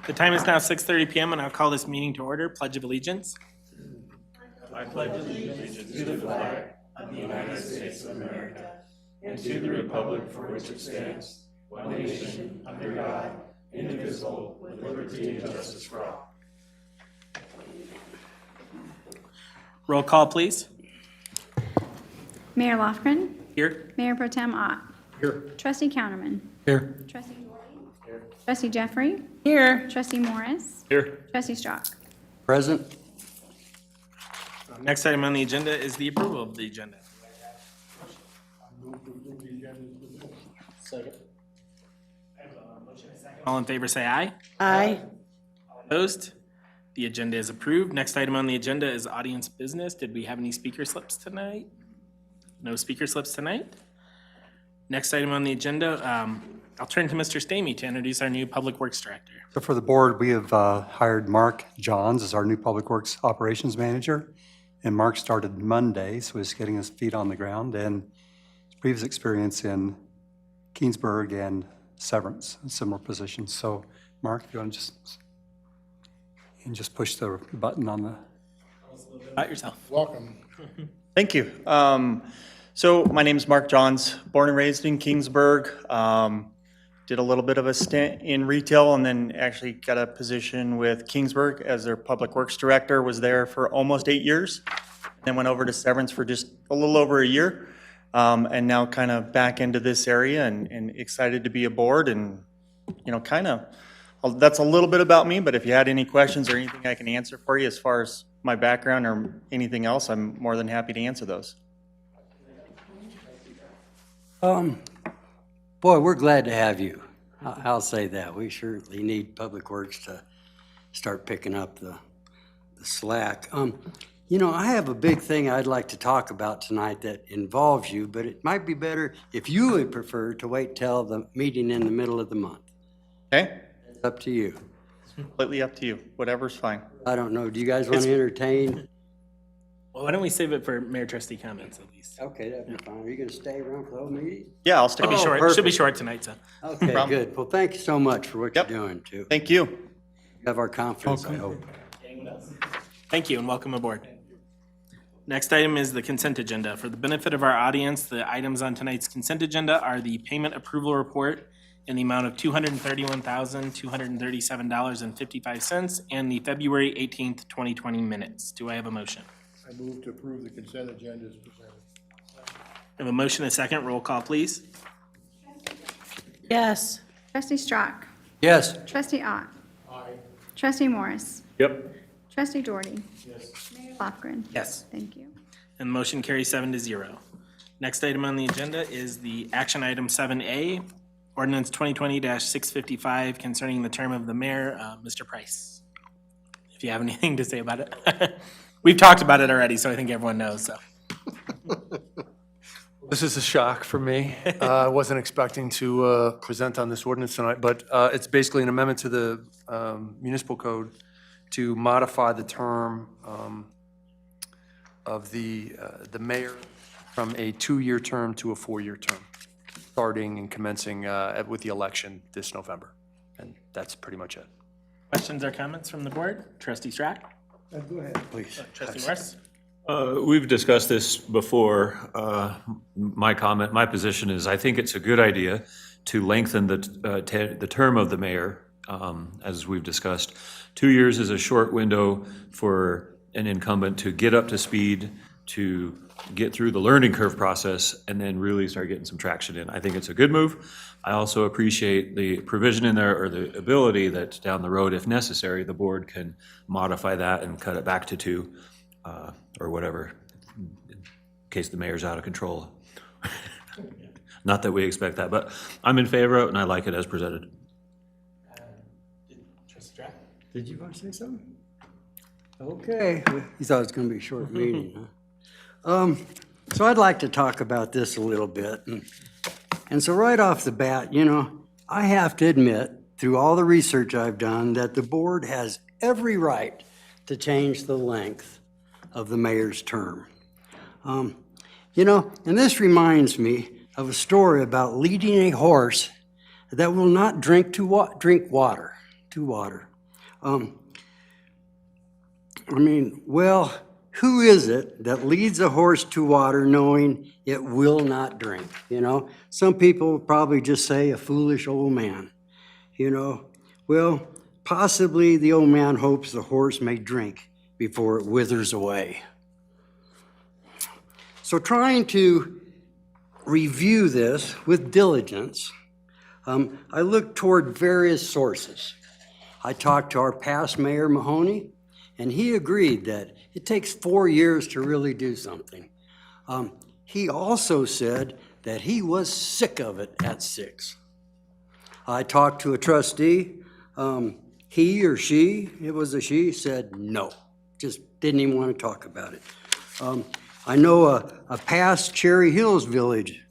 The time is now 6:30 p.m. and I'll call this meeting to order. Pledge of allegiance. Roll call, please. Mayor Lofgren. Here. Mayor Pro Tem Ott. Here. Trustee Counterman. Here. Trustee Doherty. Here. Trustee Jeffrey. Here. Trustee Morris. Here. Trustee Strock. Present. Next item on the agenda is the approval of the agenda. All in favor say aye. Aye. Opposed? The agenda is approved. Next item on the agenda is audience business. Did we have any speaker slips tonight? No speaker slips tonight? Next item on the agenda, I'll turn to Mr. Stamey to introduce our new Public Works Director. So for the board, we have hired Mark Johns as our new Public Works Operations Manager. And Mark started Monday, so he's getting his feet on the ground and his previous experience in Keensburg and Severance, similar positions. So Mark, if you want to just push the button on the. About yourself. Welcome. Thank you. So my name is Mark Johns, born and raised in Kingsburg. Did a little bit of a stint in retail and then actually got a position with Kingsburg as their Public Works Director. Was there for almost 8 years. Then went over to Severance for just a little over a year. And now kind of back into this area and excited to be aboard and, you know, kind of, that's a little bit about me, but if you had any questions or anything I can answer for you as far as my background or anything else, I'm more than happy to answer those. Boy, we're glad to have you. I'll say that. We surely need Public Works to start picking up the slack. You know, I have a big thing I'd like to talk about tonight that involves you, but it might be better if you would prefer to wait till the meeting in the middle of the month. Okay? It's up to you. It's completely up to you. Whatever's fine. I don't know. Do you guys want to entertain? Well, why don't we save it for Mayor Trustee comments at least? Okay, that'd be fine. Are you going to stay around for the whole meeting? Yeah, I'll stick Should be around. short. perfect. Should be short tonight, so. Okay, problem. good. Well, thank you so much for what Yep. you're doing, too. Thank you. You have our confidence, I hope. Thank you and welcome aboard. Next item is the consent agenda. For the benefit of our audience, the items on tonight's consent agenda are the payment approval report in the amount of $231,237.55 and the February 18th, 2020 minutes. Do I have a motion? I move to approve the consent agenda as presented. I have a motion, a second. Roll call, please. Yes. Trustee Strock. Yes. Trustee Ott. Aye. Trustee Morris. Yep. Trustee Doherty. Yes. Mayor Lofgren. Yes. Thank you. And the motion carries 7-0. Next item on the agenda is the action item 7A, ordinance 2020-655 concerning the term of the mayor. Mr. Price, if you have anything to say about it. We've talked about it already, so I think everyone knows, so. This is a shock for me. I wasn't expecting to present on this ordinance tonight, but it's basically an amendment to the municipal code to modify the term of the mayor from a 2-year term to a 4-year term, starting and commencing with the election this November. And that's pretty much it. Questions or comments from the board? Trustee Strack? Go ahead, please. Trustee Morris? We've discussed this before. My position is I think it's a good idea to lengthen the term of the mayor, as we've discussed. 2 years is a short window for an incumbent to get up to speed, to get through the learning curve process, and then really start getting some traction in. I think it's a good move. I also appreciate the provision in there, or the ability that down the road, if necessary, the board can modify that and cut it back to 2. Or whatever, in case the mayor's out of control. Not that we expect that, but I'm in favor of it and I like it as presented. Trustee Strack? Did you want to say something? Okay. You thought it was going to be a short meeting, huh? So I'd like to talk about this a little bit. And so right off the bat, you know, I have to admit, through all the research I've done, that the board has every right to change the length of the mayor's term. You know, and this reminds me of a story about leading a horse that will not drink water. Well, who is it that leads a horse to water knowing it will not drink? Some people would probably just say a foolish old man, Well, possibly the old man hopes the horse may drink before it withers away. So trying to review this with diligence, I looked toward various sources. I talked to our past Mayor Mahoney, and he agreed that it takes 4 years to really do something. He also said that he was sick of it at 6. I talked to a trustee. He or she, it was a she, said no, just didn't even want to talk about it. I know a past Cherry Hills Village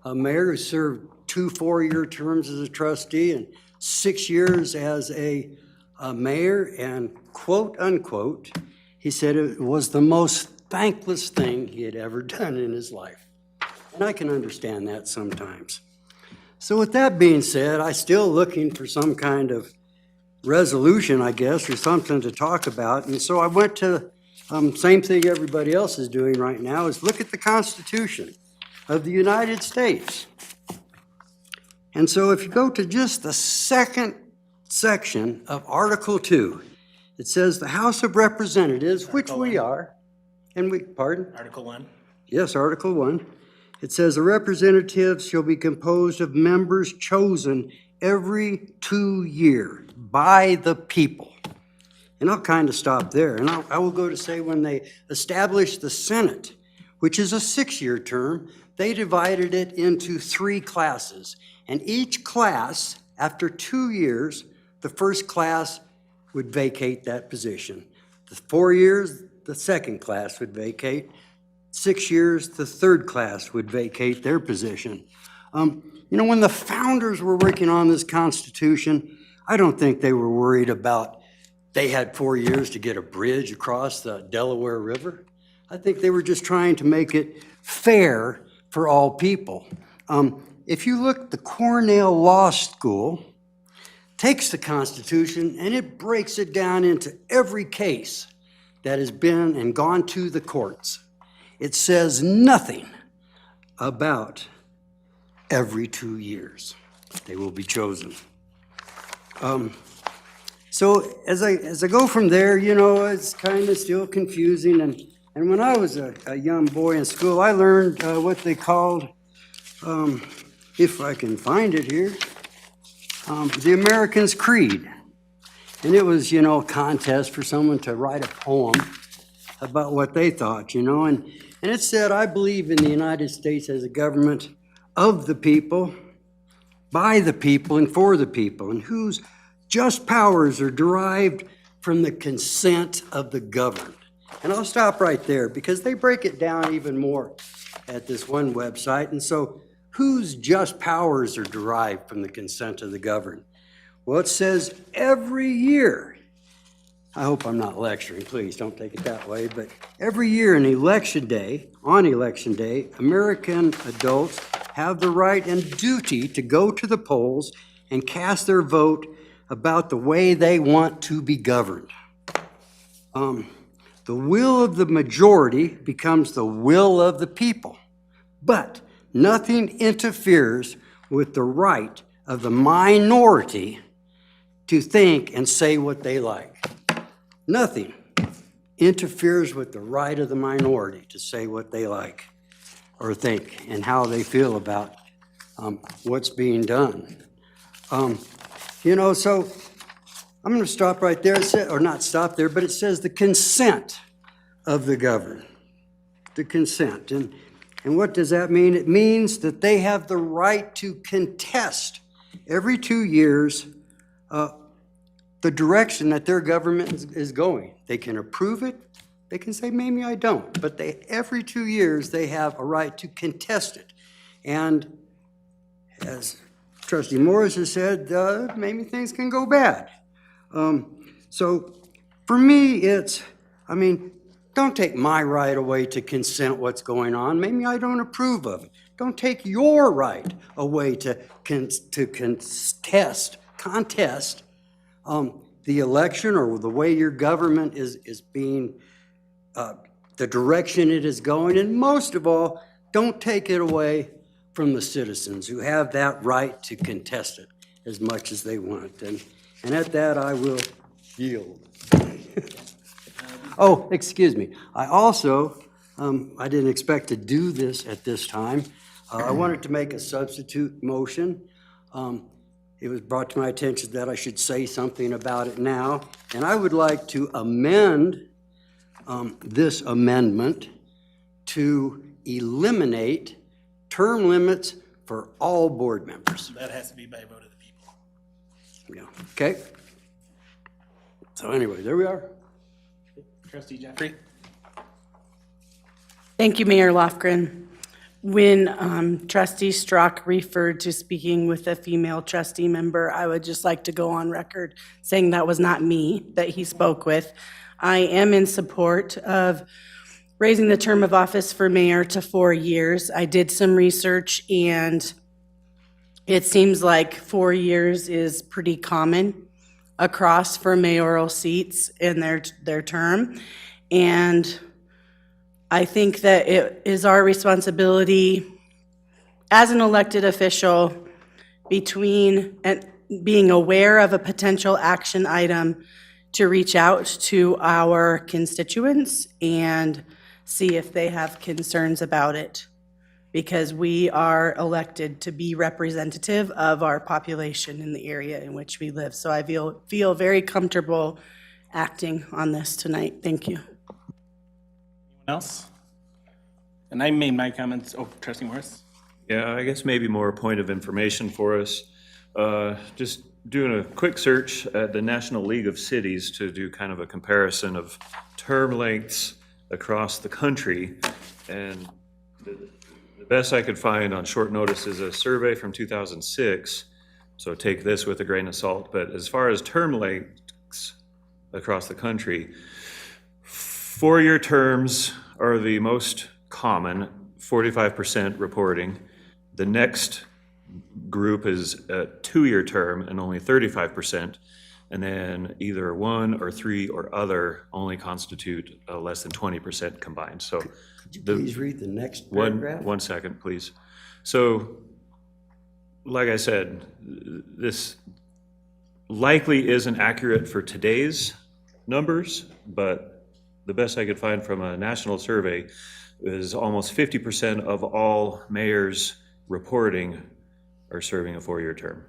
mayor who served 2 4-year terms as a trustee and 6 years as a mayor, and quote unquote, he said it was the most thankless thing he had ever done in his life. And I can understand that sometimes. So with that being said, I'm still looking for some kind of resolution, I guess, or something to talk about. And so I went to same thing everybody else is doing right now, is look at the Constitution of the United States. And so if you go to just the second section of Article 2, it says the House of Representatives, which we are, and pardon? Article 1. Yes, Article 1. It says the representatives shall be composed of members chosen every 2 years by the people. And I'll kind of stop there. And I will go to say when they established the Senate, which is a 6-year term, they divided it into 3 classes. And each class, after 2 years, the first class would vacate that position. The 4 years, the second class would vacate. 6 years, the third class would vacate their position. When the founders were working on this Constitution, I don't think they were worried about they had 4 years to get a bridge across the Delaware River. I think they were just trying to make it fair for all people. If you look, the Cornell Law School takes the Constitution and it breaks it down into every case that has been and gone to the courts. It says nothing about every 2 years they will be chosen. So as I go from there, it's kind of still confusing. And when I was a young boy in school, I learned what they called, if I can find it here, the American's Creed. And it was, a contest for someone to write a poem about what they thought, And it said, I believe in the United States as a government of the people, by the people, and for the people, and whose just powers are derived from the consent of the governed. And I'll stop right there because they break it down even more at this one website. And so whose just powers are derived from the consent of the governed? Well, it says every year, I hope I'm not lecturing, please don't take it that way, but every year on election day, American adults have the right and duty to go to the polls and cast their vote about the way they want to be governed. The will of the majority becomes the will of the people, but nothing interferes with the right of the minority to think and say what they like. Nothing interferes with the right of the minority to say what they like or think and how they feel about what's being done. So I'm going to stop right there, or not stop there, but it says the consent of the governed. The consent. And what does that mean? It means that they have the right to contest every 2 years the direction that their government is going. They can approve it. They can say, maybe I don't. But every 2 years, they have a right to contest it. And as Trustee Morris has said, maybe things can go bad. So for me, don't take my right away to consent what's going on. Maybe I don't approve of it. Don't take your right away to contest the election or the way your government is being, the direction it is going, and most of all, don't take it away from the citizens who have that right to contest it as much as they want. And at that, I will yield. Oh, excuse me. I also, I didn't expect to do this at this time. I wanted to make a substitute motion. It was brought to my attention that I should say something about it now, and I would like to amend this amendment to eliminate term limits for all board members. That has to be by vote of the people. Yeah, okay? So anyway, there we are. Trustee Jeffrey? Thank you, Mayor Lofgren. When trustee Strzok referred to speaking with a female trustee member, I would just like to go on record saying that was not me that he spoke with. I am in support of raising the term of office for mayor to 4 years. I did some research, and it seems like 4 years is pretty common across for mayoral seats in their term. And I think that it is our responsibility as an elected official between being aware of a potential action item to reach out to our constituents and see if they have concerns about it, because we are elected to be representative of our population in the area in which we live. So I feel very comfortable acting on this tonight. Thank you. Else? And I made my comments, oh, Trustee Morris? Yeah, I guess maybe more a point of information for us. Just doing a quick search at the National League of Cities to do kind of a comparison of term lengths across the country. And the best I could find on short notice is a survey from 2006. So take this with a grain of salt. But as far as term lengths across the country, 4-year terms are the most common, 45% reporting. The next group is a 2-year term and only 35%. And then either 1 or 3 or other only constitute less than 20% combined. So Could you please read the next paragraph? one second, please. So, like I said, this likely isn't accurate for today's numbers, but the best I could find from a national survey is almost 50% of all mayors reporting are serving a 4-year term.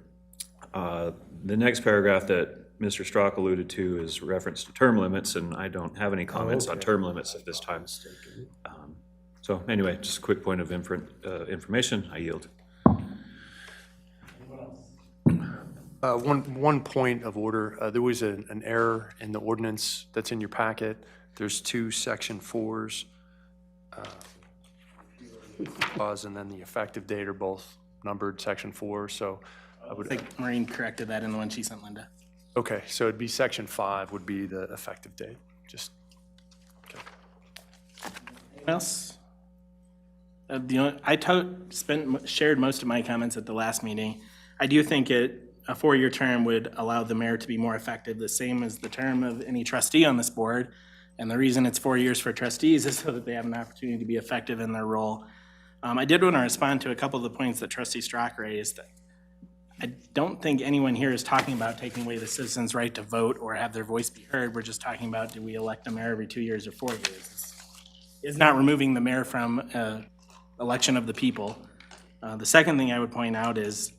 The next paragraph that Mr. Strzok alluded to is reference to term limits, and I don't have any comments on term limits at this time. So anyway, just a quick point of information. I yield. One point of order. There was an error in the ordinance that's in your packet. There's 2 section 4s. Clause and then the effective date are both numbered section 4. So I I would, think Maureen corrected that in the one she sent Linda. okay, so it'd be section 5 would be the effective date. Just, okay. Anyone else? Shared most of my comments at the last meeting. I do think a 4-year term would allow the mayor to be more effective, the same as the term of any trustee on this board. And the reason it's 4 years for trustees is so that they have an opportunity to be effective in their role. I did want to respond to a couple of the points that Trustee Strzok raised. I don't think anyone here is talking about taking away the citizens' right to vote or have their voice be heard. We're just talking about, do we elect a mayor every 2 years or 4 years? It's not removing the mayor from election of the people. The second thing I would point out is,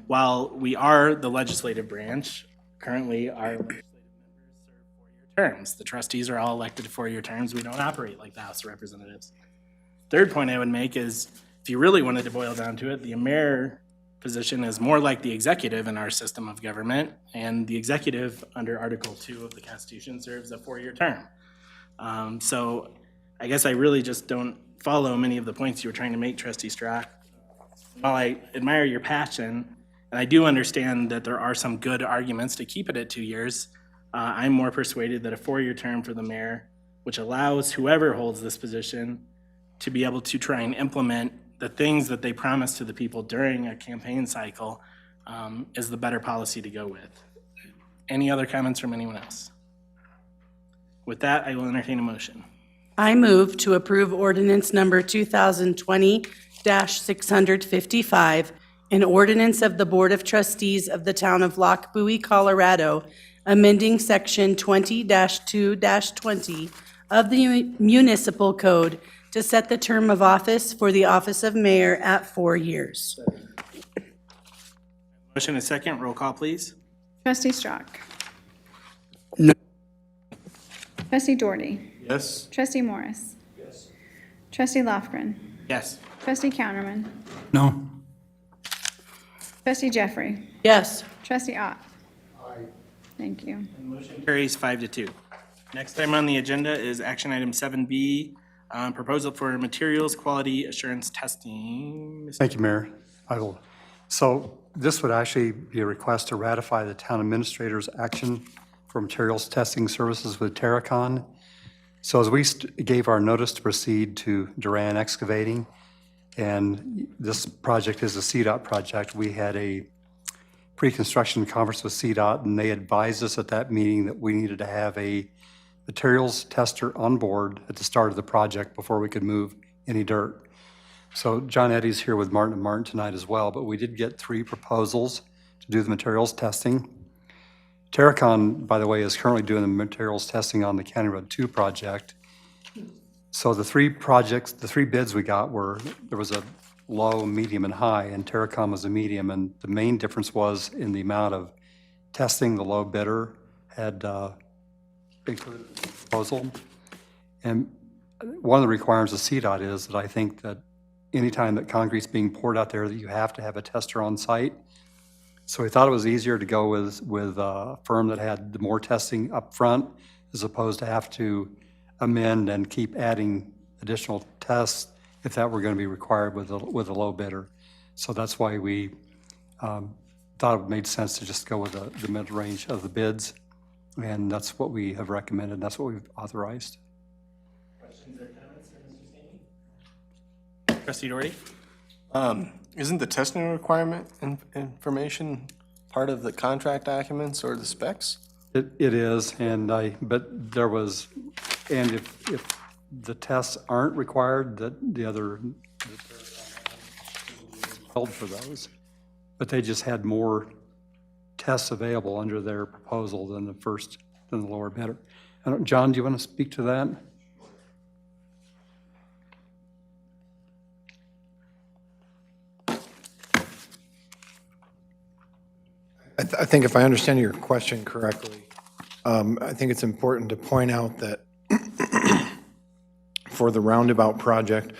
while we are the legislative branch, currently our legislative members serve 4-year terms. The trustees are all elected to 4-year terms. We don't operate like the House of Representatives. Third point I would make is, if you really wanted to boil down to it, the mayor position is more like the executive in our system of government, and the executive under Article 2 of the Constitution serves a 4-year term. So I guess I really just don't follow many of the points you were trying to make, Trustee Strzok. While I admire your passion, and I do understand that there are some good arguments to keep it at 2 years, I'm more persuaded that a 4-year term for the mayor, which allows whoever holds this position to be able to try and implement the things that they promise to the people during a campaign cycle, is the better policy to go with. Any other comments from anyone else? With that, I will entertain a motion. I move to approve ordinance number 2020-655, an ordinance of the Board of Trustees of the Town of Lochbuie, Colorado, amending Section 20-2-20 of the Municipal Code to set the term of office for the office of mayor at 4 years. Motion is second. Roll call, please. Trustee Strach. No. Trustee Doherty. Yes. Trustee Morris. Yes. Trustee Lofgren. Yes. Trustee Counterman. No. Trustee Jeffrey. Yes. Trustee Ott. Thank you. Carries 5-2. Next item on the agenda is action item 7B, proposal for materials quality assurance testing. Thank you, Mayor. So this would actually be a request to ratify the town administrator's action for materials testing services with Terracon. So as we gave our notice to proceed to Duran Excavating, and this project is a CDOT project, we had a pre-construction conference with CDOT, and they advised us at that meeting that we needed to have a materials tester on board at the start of the project before we could move any dirt. So John Eddy's here with Martin & Martin tonight as well, but we did get 3 proposals to do the materials testing. Terracon, by the way, is currently doing the materials testing on the County Road 2 project. So the 3 bids we got were, there was a low, medium, and high, and Terracon was a medium, and the main difference was in the amount of testing. The low bidder had included a proposal. And one of the requirements of CDOT is that I think that anytime that concrete's being poured out there, that you have to have a tester on site. So we thought it was easier to go with a firm that had more testing up front, as opposed to have to amend and keep adding additional tests if that were going to be required with a low bidder. So that's why we thought it made sense to just go with the mid-range of the bids, and that's what we have recommended, that's what we've authorized. Questions or comments for Mr. Staney? Trustee Doherty? Isn't the testing requirement information part of the contract documents or the specs? It is, but there was, and if the tests aren't required, that the other held for those, but they just had more tests available under their proposal than the lower bidder. John, do you want to speak to that? I think if I understand your question correctly, I think it's important to point out that for the roundabout project,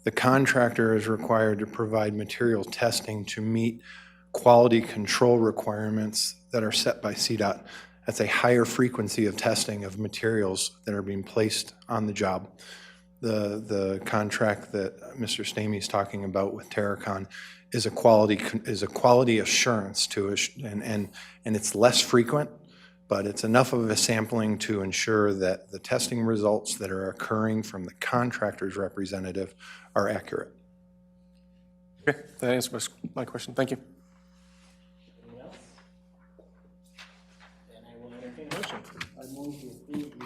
the contractor is required to provide material testing to meet quality control requirements that are set by CDOT. That's a higher frequency of testing of materials that are being placed on the job. The contract that Mr. Stamey is talking about with Terracon is a quality assurance to and it's less frequent, but it's enough of a sampling to ensure that the testing results that are occurring from the contractor's representative are accurate. Okay, that answers my question. Thank you. Anyone else? Then I will entertain a motion. I move to approve the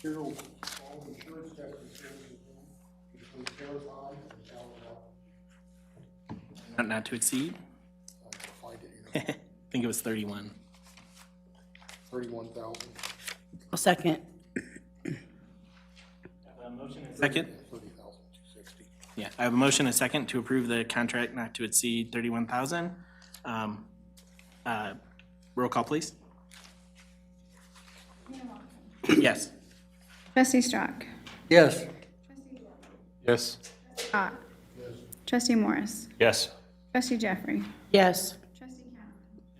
materials all insurance testing services between Terracon and Alabama. Not to exceed? Find it here, I think it was 31. 31,000, I'll second. Second? 30,260. Yeah, I have a motion, and a second, to approve the contract not to exceed 31,000. Roll call, please. Yes. Trustee Strach. Yes. Yes. Ott. Trustee Morris. Yes. Trustee Jeffrey. Yes. Trustee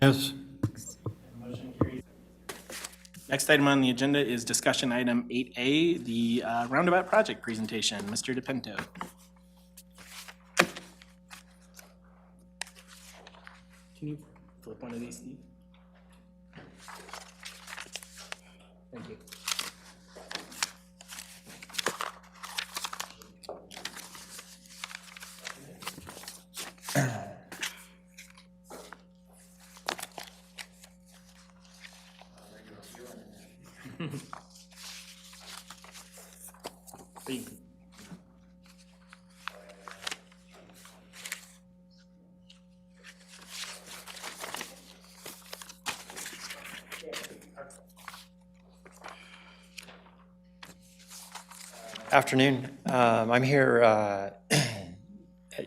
Counterman. Yes. Next item on the agenda is discussion item 8A, the roundabout project presentation. Mr. DePinto. Can you flip one of these, Steve? Thank you. Afternoon. I'm here,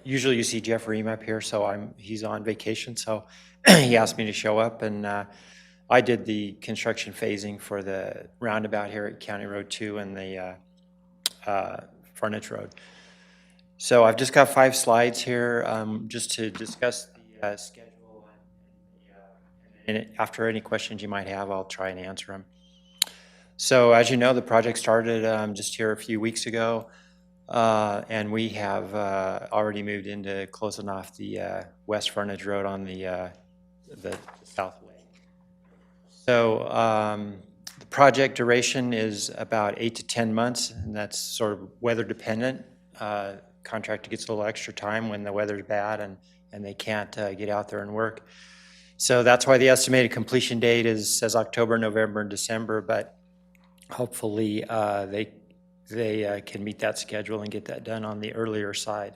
usually you see Jeff Ream up here, so he's on vacation, so he asked me to show up, and I did the construction phasing for the roundabout here at County Road 2 and the Frontage Road. So I've just got 5 slides here just to discuss the schedule, and after any questions you might have, I'll try and answer them. So as you know, the project started just here a few weeks ago, and we have already moved into closing off the West Frontage Road on the South Lake. So the project duration is about 8 to 10 months, and that's sort of weather dependent. Contractor gets a little extra time when the weather's bad and they can't get out there and work. So that's why the estimated completion date says October, November, and December, but hopefully they can meet that schedule and get that done on the earlier side.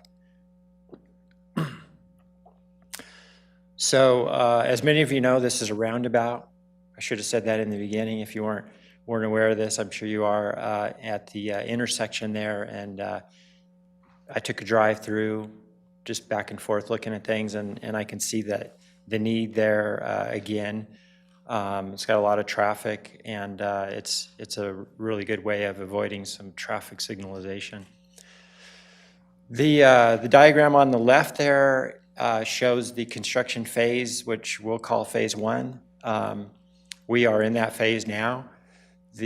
So as many of you know, this is a roundabout. I should have said that in the beginning. If you weren't aware of this, I'm sure you are, at the intersection there. And I took a drive through, just back and forth looking at things, and I can see that the need there again. It's got a lot of traffic, and it's a really good way of avoiding some traffic signalization. The diagram on the left there shows the construction phase, which we'll call phase 1. We are in that phase now. So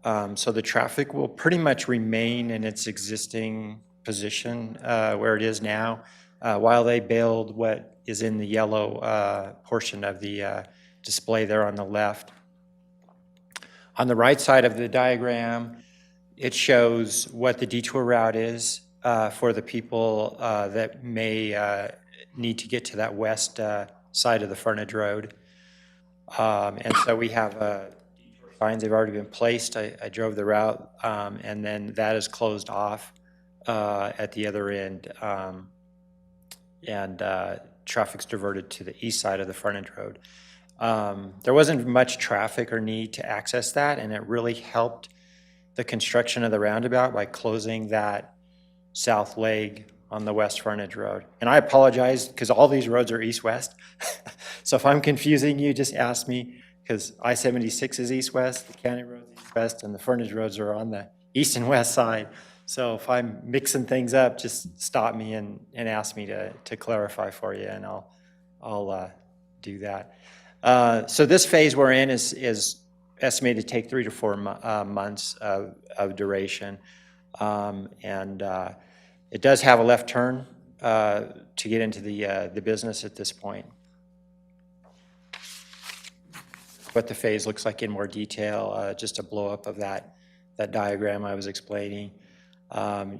the traffic will pretty much remain in its existing position where it is now while they build what is in the yellow portion of the display there on the left. On the right side of the diagram, it shows what the detour route is for the people that may need to get to that west side of the frontage road. And so we have detour signs. They've already been placed. I drove the route, and then that is closed off at the other end, and traffic's diverted to the east side of the frontage road. There wasn't much traffic or need to access that, and it really helped the construction of the roundabout by closing that south leg on the west frontage road. And I apologize because all these roads are east-west. So if I'm confusing you, just ask me, because I-76 is east-west, the county road is east-west, and the frontage roads are on the east and west side. So if I'm mixing things up, just stop me and ask me to clarify for you, and I'll do that. So this phase we're in is estimated to take 3 to 4 months of duration. And it does have a left turn to get into the business at this point. What the phase looks like in more detail, just a blow up of that diagram I was explaining.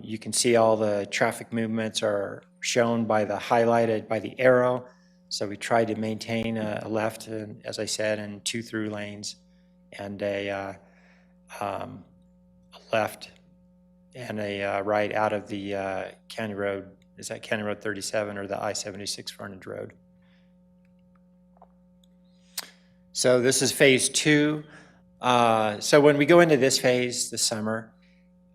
You can see all the traffic movements are shown by the arrow. So we tried to maintain a left, and, as I said, and 2 through lanes, and a left and a right out of the county road. Is that County Road 37 or the I-76 frontage road? So this is phase 2. So when we go into this phase this summer,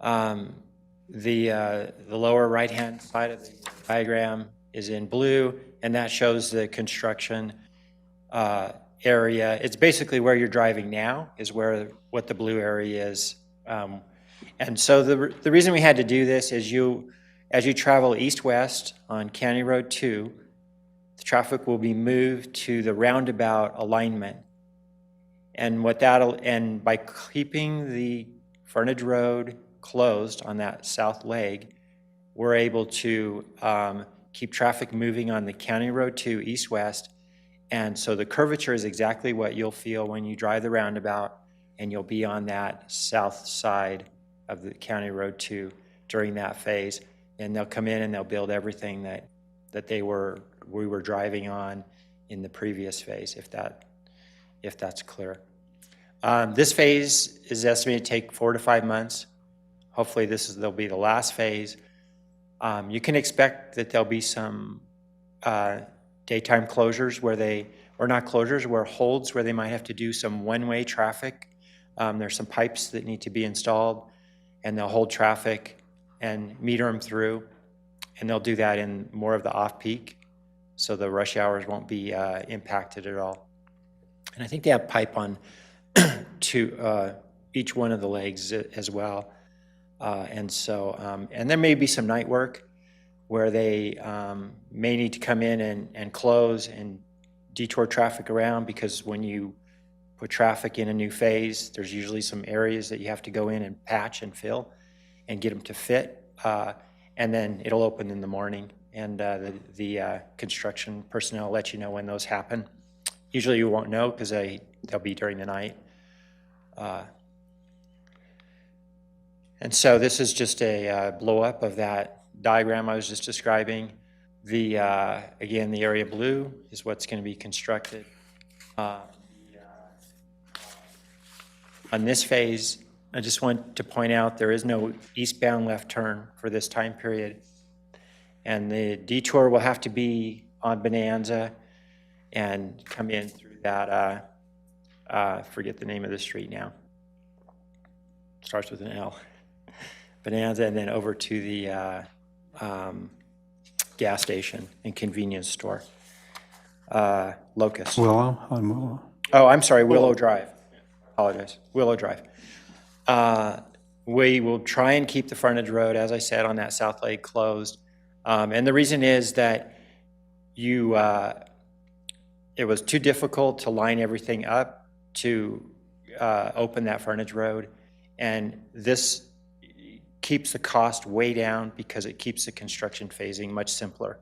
the lower right-hand side of the diagram is in blue, and that shows the construction area. It's basically where you're driving now is what the blue area is. And so the reason we had to do this is as you travel east-west on County Road 2, the traffic will be moved to the roundabout alignment. And and by keeping the frontage road closed on that south leg, we're able to keep traffic moving on the County Road 2 east-west. And so the curvature is exactly what you'll feel when you drive the roundabout, and you'll be on that south side of the County Road 2 during that phase. And they'll come in and they'll build everything that we were driving on in the previous phase, if that's clear. This phase is estimated to take 4 to 5 months. Hopefully they'll be the last phase. You can expect that there'll be some daytime closures where holds where they might have to do some one-way traffic. There's some pipes that need to be installed, and they'll hold traffic and meter them through. And they'll do that in more of the off-peak, so the rush hours won't be impacted at all. And I think they have pipe on to each one of the legs as well. And there may be some night work where they may need to come in and close and detour traffic around, because when you put traffic in a new phase, there's usually some areas that you have to go in and patch and fill and get them to fit. And then it'll open in the morning, and the construction personnel let you know when those happen. Usually you won't know because they'll be during the night. And so this is just a blow up of that diagram I was just describing. Again, the area blue is what's going to be constructed. On this phase, I just want to point out there is no eastbound left turn for this time period. And the detour will have to be on Bonanza and come in through that, forget the name of the street now. Starts with an L. Bonanza, and then over to the gas station and convenience store. Locust. Willow, on Willow. Oh, I'm sorry, Willow Drive. Apologize, Willow Drive. We will try and keep the frontage road, as I said, on that south leg closed. And the reason is that it was too difficult to line everything up to open that frontage road. And this keeps the cost way down because it keeps the construction phasing much simpler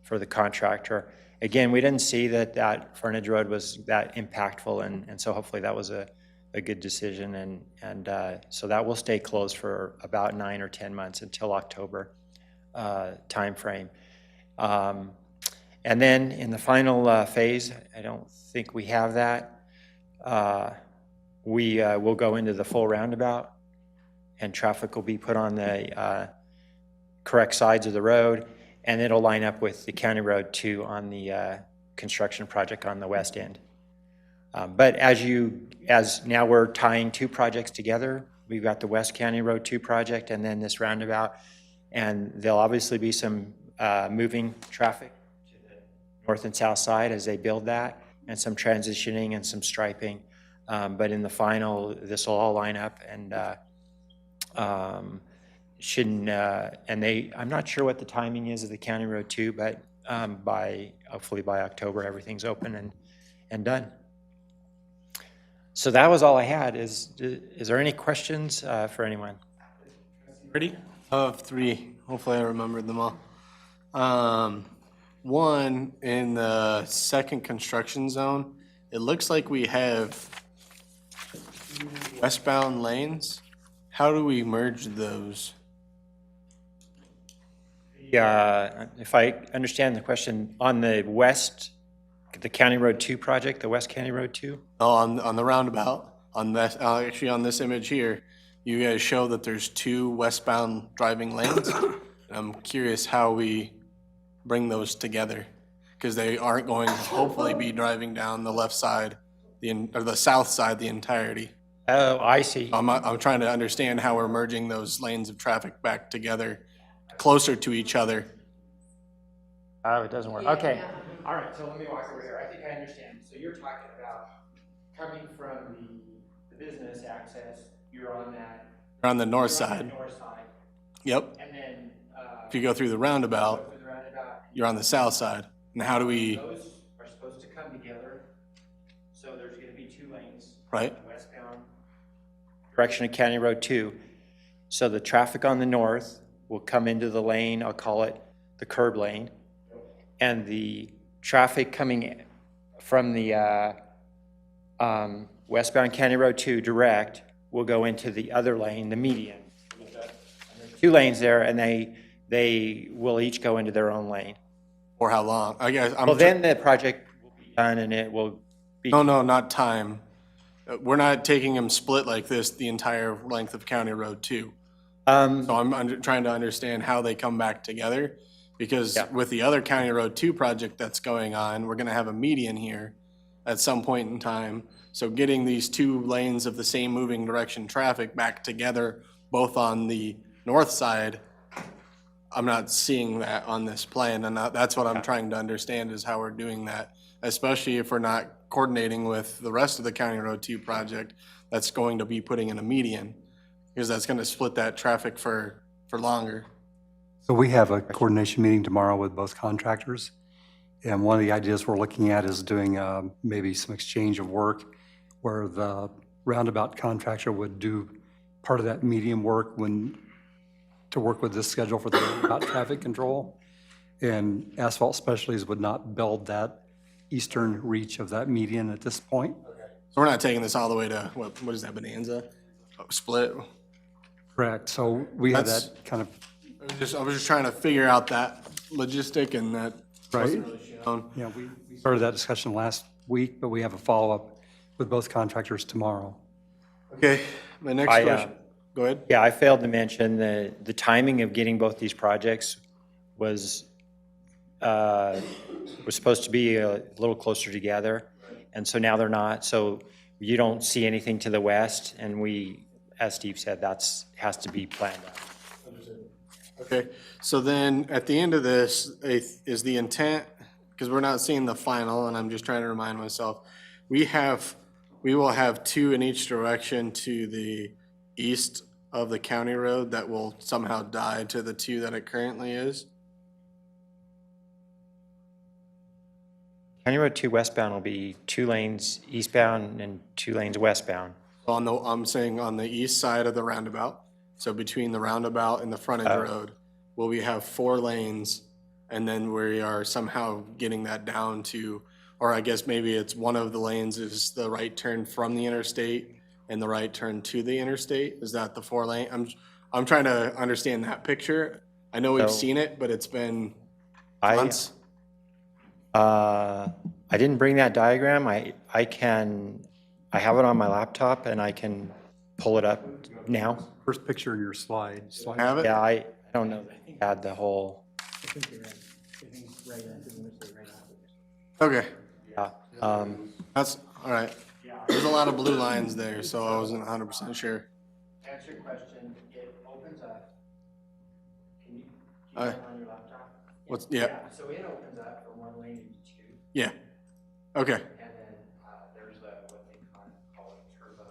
for the contractor. Again, we didn't see that frontage road was that impactful, and so hopefully that was a good decision, and so that will stay closed for about 9 or 10 months until October timeframe. And then in the final phase, I don't think we have that. We will go into the full roundabout, and traffic will be put on the correct sides of the road, and it'll line up with the County Road 2 on the construction project on the west end. But as now we're tying two projects together, we've got the West County Road 2 project and then this roundabout, and there'll obviously be some moving traffic to the north and south side as they build that, and some transitioning and some striping. But in the final, this will all line up, and I'm not sure what the timing is of the County Road 2, but hopefully by October, everything's open and done. So that was all I had. Is there any questions for anyone? Ready? I have three. Hopefully I remembered them all. One, in the second construction zone, it looks like we have westbound lanes. How do we merge those? Yeah, if I understand the question, on the west, the County Road 2 project, the West County Road 2? Oh, on the roundabout, on this, actually on this image here, you guys show that there's two westbound driving lanes. I'm curious how we bring those together, because they aren't going to hopefully be driving down the left side, or the south side, the entirety. Oh, I see. I'm trying to understand how we're merging those lanes of traffic back together, closer to each other. Oh, it doesn't work. Okay. All right, so let me walk over here. I think I understand. So you're talking about coming from the business access, you're on that. You're on the north you're on side. the north side. Yep. And then If you go through the roundabout, through the roundabout, you're on the south side. And how do we, those are supposed to come together. So there's going to be two lanes. right? Westbound direction of County Road 2. So the traffic on the north will come into the lane, I'll call it the curb lane. And the traffic coming from the westbound County Road 2 direct will go into the other lane, the median. And there's two lanes there, and they will each go into their own lane. Or how long? I guess I'm. Well, then the project will be done, and it will be. No, not time. We're not taking them split like this the entire length of County Road 2. So I'm trying to understand how they come back together, because Yeah. with the other County Road 2 project that's going on, we're going to have a median here at some point in time. So getting these two lanes of the same moving direction traffic back together both on the north side. I'm not seeing that on this plan, and that's what I'm trying to understand is how we're doing that, especially if we're not coordinating with the rest of the County Road 2 project that's going to be putting in a median, because that's going to split that traffic for longer. So we have a coordination meeting tomorrow with both contractors. And one of the ideas we're looking at is doing maybe some exchange of work where the roundabout contractor would do part of that medium work to work with this schedule for the roundabout traffic control. And Asphalt Specialties would not build that eastern reach of that median at this point. So we're not taking this all the way to, what is that, Bonanza? Split? Correct. So we have That's- that kind of, I was just trying to figure out that logistic, and that wasn't really shown. you know, we started that discussion last week, but we have a follow-up with both contractors tomorrow. Okay, my next question, go ahead. Yeah, I failed to mention the timing of getting both these projects was supposed to be a little closer together, and so now they're not. So you don't see anything to the west, and we, as Steve said, has to be planned out. Okay, so then at the end of this, is the intent, because we're not seeing the final, and I'm just trying to remind myself, we will have 2 in each direction to the east of the county road that will somehow die to the 2 that it currently is? County Road 2 westbound will be 2 lanes eastbound and 2 lanes westbound. I'm saying on the east side of the roundabout, so between the roundabout and the frontage road, will we have 4 lanes, and then we are somehow getting that down to, or I guess maybe it's one of the lanes is the right turn from the interstate and the right turn to the interstate? Is that the 4 lane? I'm trying to understand that picture. I know we've So- seen it, but it's been I months. didn't bring that diagram. I have it on my laptop and I can pull it up now. First picture in your slide. Have it? Yeah, I don't know. I had the whole, Okay, yeah. that's, all right. There's a lot of blue lines there, so I wasn't 100% sure. Answer your question, it opens up. Can you keep Uh, that on your laptop? yeah, So it opens up from 1 lane to 2, yeah, okay. and then there's what they call a turbo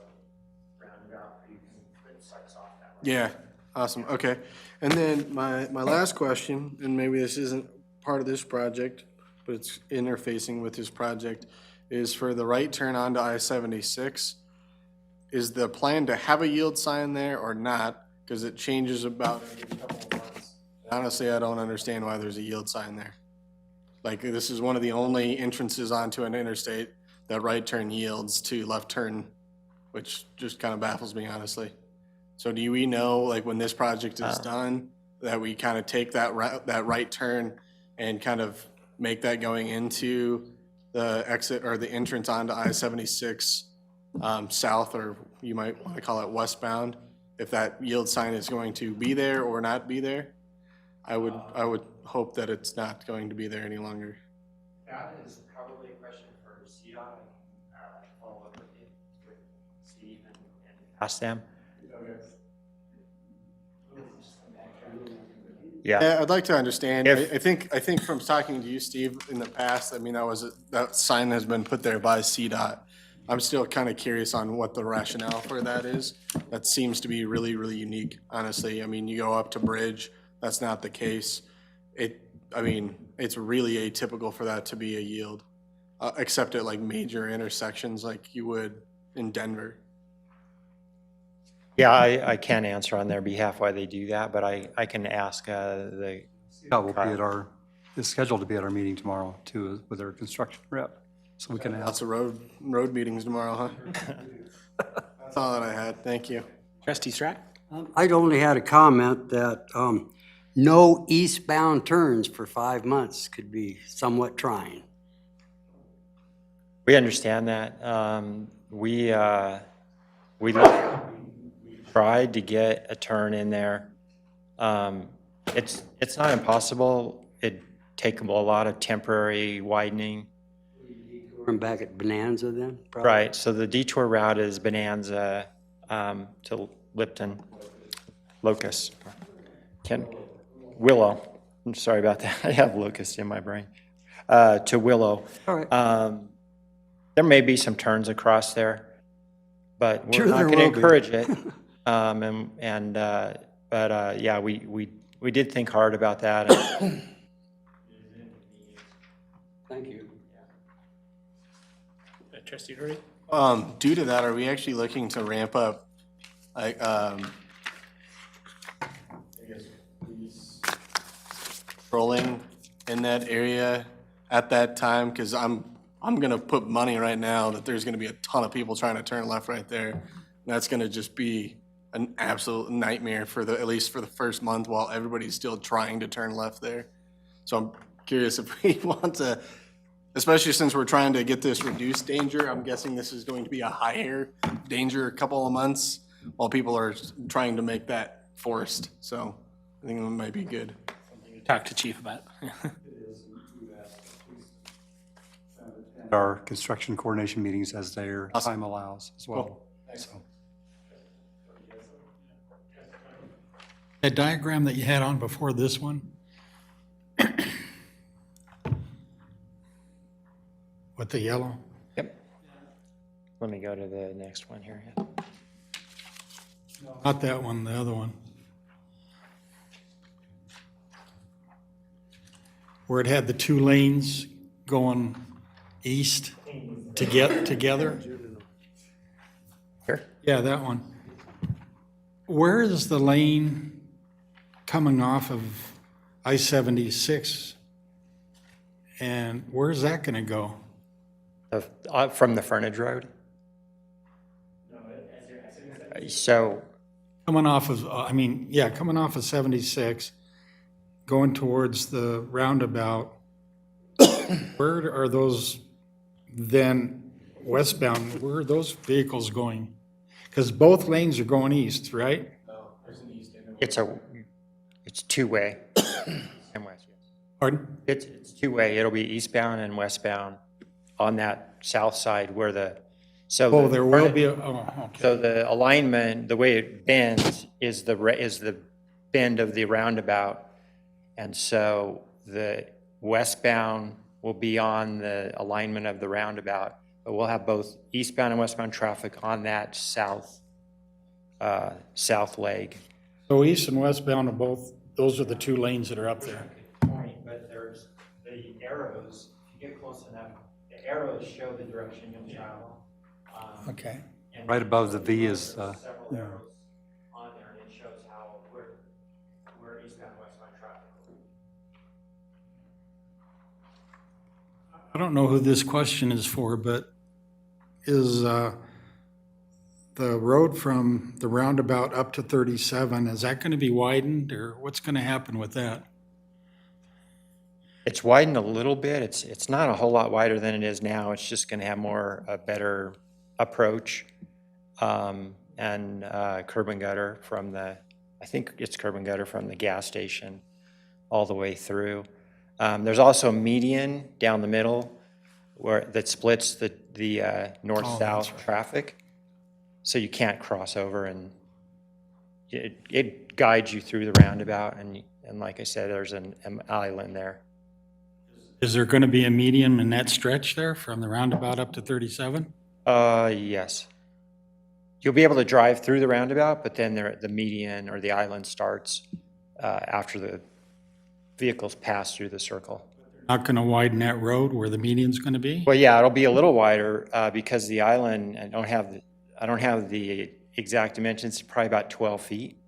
roundabout where you can put sites off that way. Yeah, awesome, okay. And then my last question, and maybe this isn't part of this project, but it's interfacing with this project, is for the right turn onto I-76. Is the plan to have a yield sign there or not? Because it changes about every couple of months. Honestly, I don't understand why there's a yield sign there. Like, this is one of the only entrances onto an interstate that right turn yields to left turn, which just kind of baffles me, honestly. So do we know, like, when this project is done, that we kind of take that right turn and kind of make that going into the exit or the entrance onto I-76 south, or you might want to call it westbound, if that yield sign is going to be there or not be there? I would hope that it's not going to be there any longer. That is probably a question for CDOT, follow up with Steve and ask them. Yeah, Yeah, I'd like to understand. I think from talking to you, Steve, in the past, I mean, that sign has been put there by CDOT. I'm still kind of curious on what the rationale for that is. That seems to be really, really unique, honestly. I mean, you go up to Bridge, that's not the case. It's really atypical for that to be a yield, except at like major intersections like you would in Denver. yeah, I can't answer on their behalf why they do that, but I can ask the, That will be is scheduled to be at our meeting tomorrow too, with our construction rep. So we can Lots ask. of road meetings tomorrow, huh? That's all that I had. Thank you. Trustee Strack? I'd only had a comment that no eastbound turns for 5 months could be somewhat trying. we understand that. We tried to get a turn in there. It's not impossible. It'd take a lot of temporary widening. We're back at Bonanza then? probably? Right, so the detour route is Bonanza to Lipton. Locust. Willow. I'm sorry about that. I have Locust in my brain. To Willow. All right. There may be some turns across there, but we're Sure not there going to will be. encourage it. But yeah, we did think hard about that. Thank you. Trustee Drury? Due to that, are we actually looking to ramp up, like, patrolling in that area at that time? Because I'm gonna put money right now that there's gonna be a ton of people trying to turn left right there. And that's gonna just be an absolute nightmare for at least for the first month while everybody's still trying to turn left there. So I'm curious if we want to, especially since we're trying to get this reduced danger, I'm guessing this is going to be a higher danger a couple of months while people are trying to make that forced. So I think it might be good. Talk to Chief about. Our construction coordination meetings as their time allows as well. So. That diagram that you had on before this one? With the yellow? Yep. Let me go to the next one here. Not that one, the other one. Where it had the 2 lanes going east to get together? Here? Yeah, that one. Where is the lane coming off of I-76? And where's that going to go? From the frontage road? So, Coming off of, coming off of 76, going towards the roundabout, where are those then westbound, where are those vehicles going? Because both lanes are going east, right? it's two-way and west. Pardon? It's two-way. It'll be eastbound and westbound on that south side where Oh, there will be, okay. So the alignment, the way it bends is the bend of the roundabout. And so the westbound will be on the alignment of the roundabout, but we'll have both eastbound and westbound traffic on that south leg. So east and westbound are both, those are the 2 lanes that are up there. Point, but there's the arrows, if you get close enough, the arrows show the direction you'll travel. Okay. And Right above the V is, several arrows on there, and it shows where eastbound and westbound traffic will be. I don't know who this question is for, but is the road from the roundabout up to 37, is that going to be widened, or what's going to happen with that? It's widened a little bit. It's not a whole lot wider than it is now. It's just going to have a better approach and curb and gutter I think it's curb and gutter from the gas station all the way through. There's also a median down the middle that splits the north-south traffic. So you can't cross over, and it guides you through the roundabout. And like I said, there's an island there. Is there going to be a median in that stretch there from the roundabout up to 37? Yes. You'll be able to drive through the roundabout, but then the median or the island starts after the vehicles pass through the circle. Not going to widen that road where the median's going to be? Well, yeah, it'll be a little wider because the island, I don't have the exact dimensions, probably about 12 feet.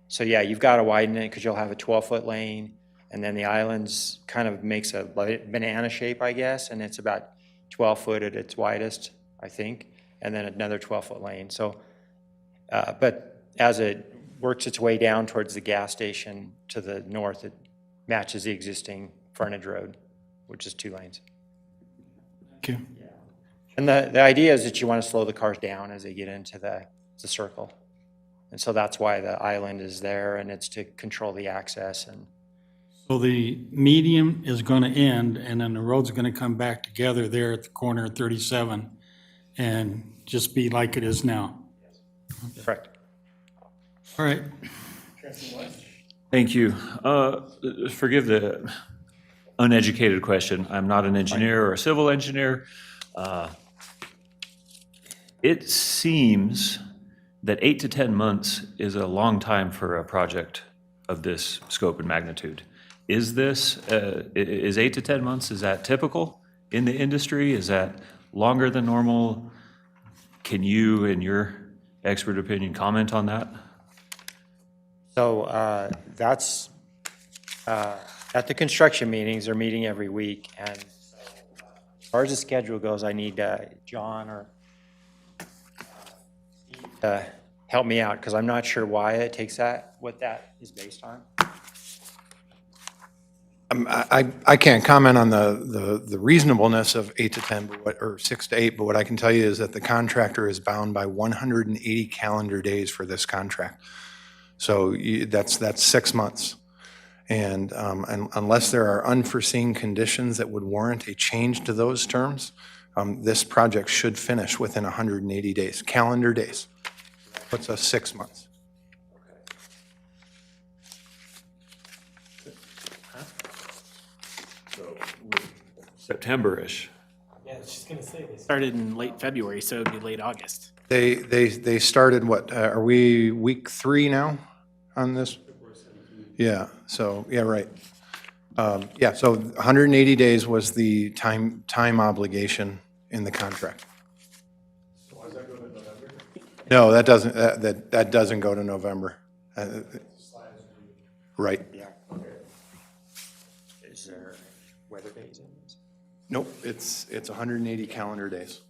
So yeah, you've got to widen it because you'll have a 12-foot lane, and then the island's kind of makes a banana shape, I guess, and it's about 12 foot at its widest, I think, and then another 12-foot lane. So, but as it works its way down towards the gas station to the north, it matches the existing frontage road, which is 2 lanes. Thank you. And the idea is that you want to slow the cars down as they get into the circle. And so that's why the island is there, and it's to control the access. And So the median is going to end, and then the road's going to come back together there at the corner of 37 and just be like it is now. correct. All right. Thank you. Forgive the uneducated question. I'm not an engineer or a civil engineer. It seems that 8 to 10 months is a long time for a project of this scope and magnitude. Is 8 to 10 months, is that typical in the industry? Is that longer than normal? Can you, in your expert opinion, comment on that? So that's, at the construction meetings, they're meeting every week, and as far as the schedule goes, I need John or Steve to help me out, because I'm not sure why it takes that, what that is based on. I can't comment on the reasonableness of 8 to 10, or 6 to 8, but what I can tell you is that the contractor is bound by 180 calendar days for this contract. So that's 6 months. And unless there are unforeseen conditions that would warrant a change to those terms, this project should finish within 180 days, calendar days. Puts us 6 months. September-ish. Yeah, I was just gonna say, they started in late February, so it'd be late August. They started what, are we week 3 now on this? Yeah, so, yeah, right. Yeah, so 180 days was the time obligation in the contract. No, that doesn't, that doesn't go to November. Right. Yeah. Is there weather days in this? Nope, it's 180 calendar days.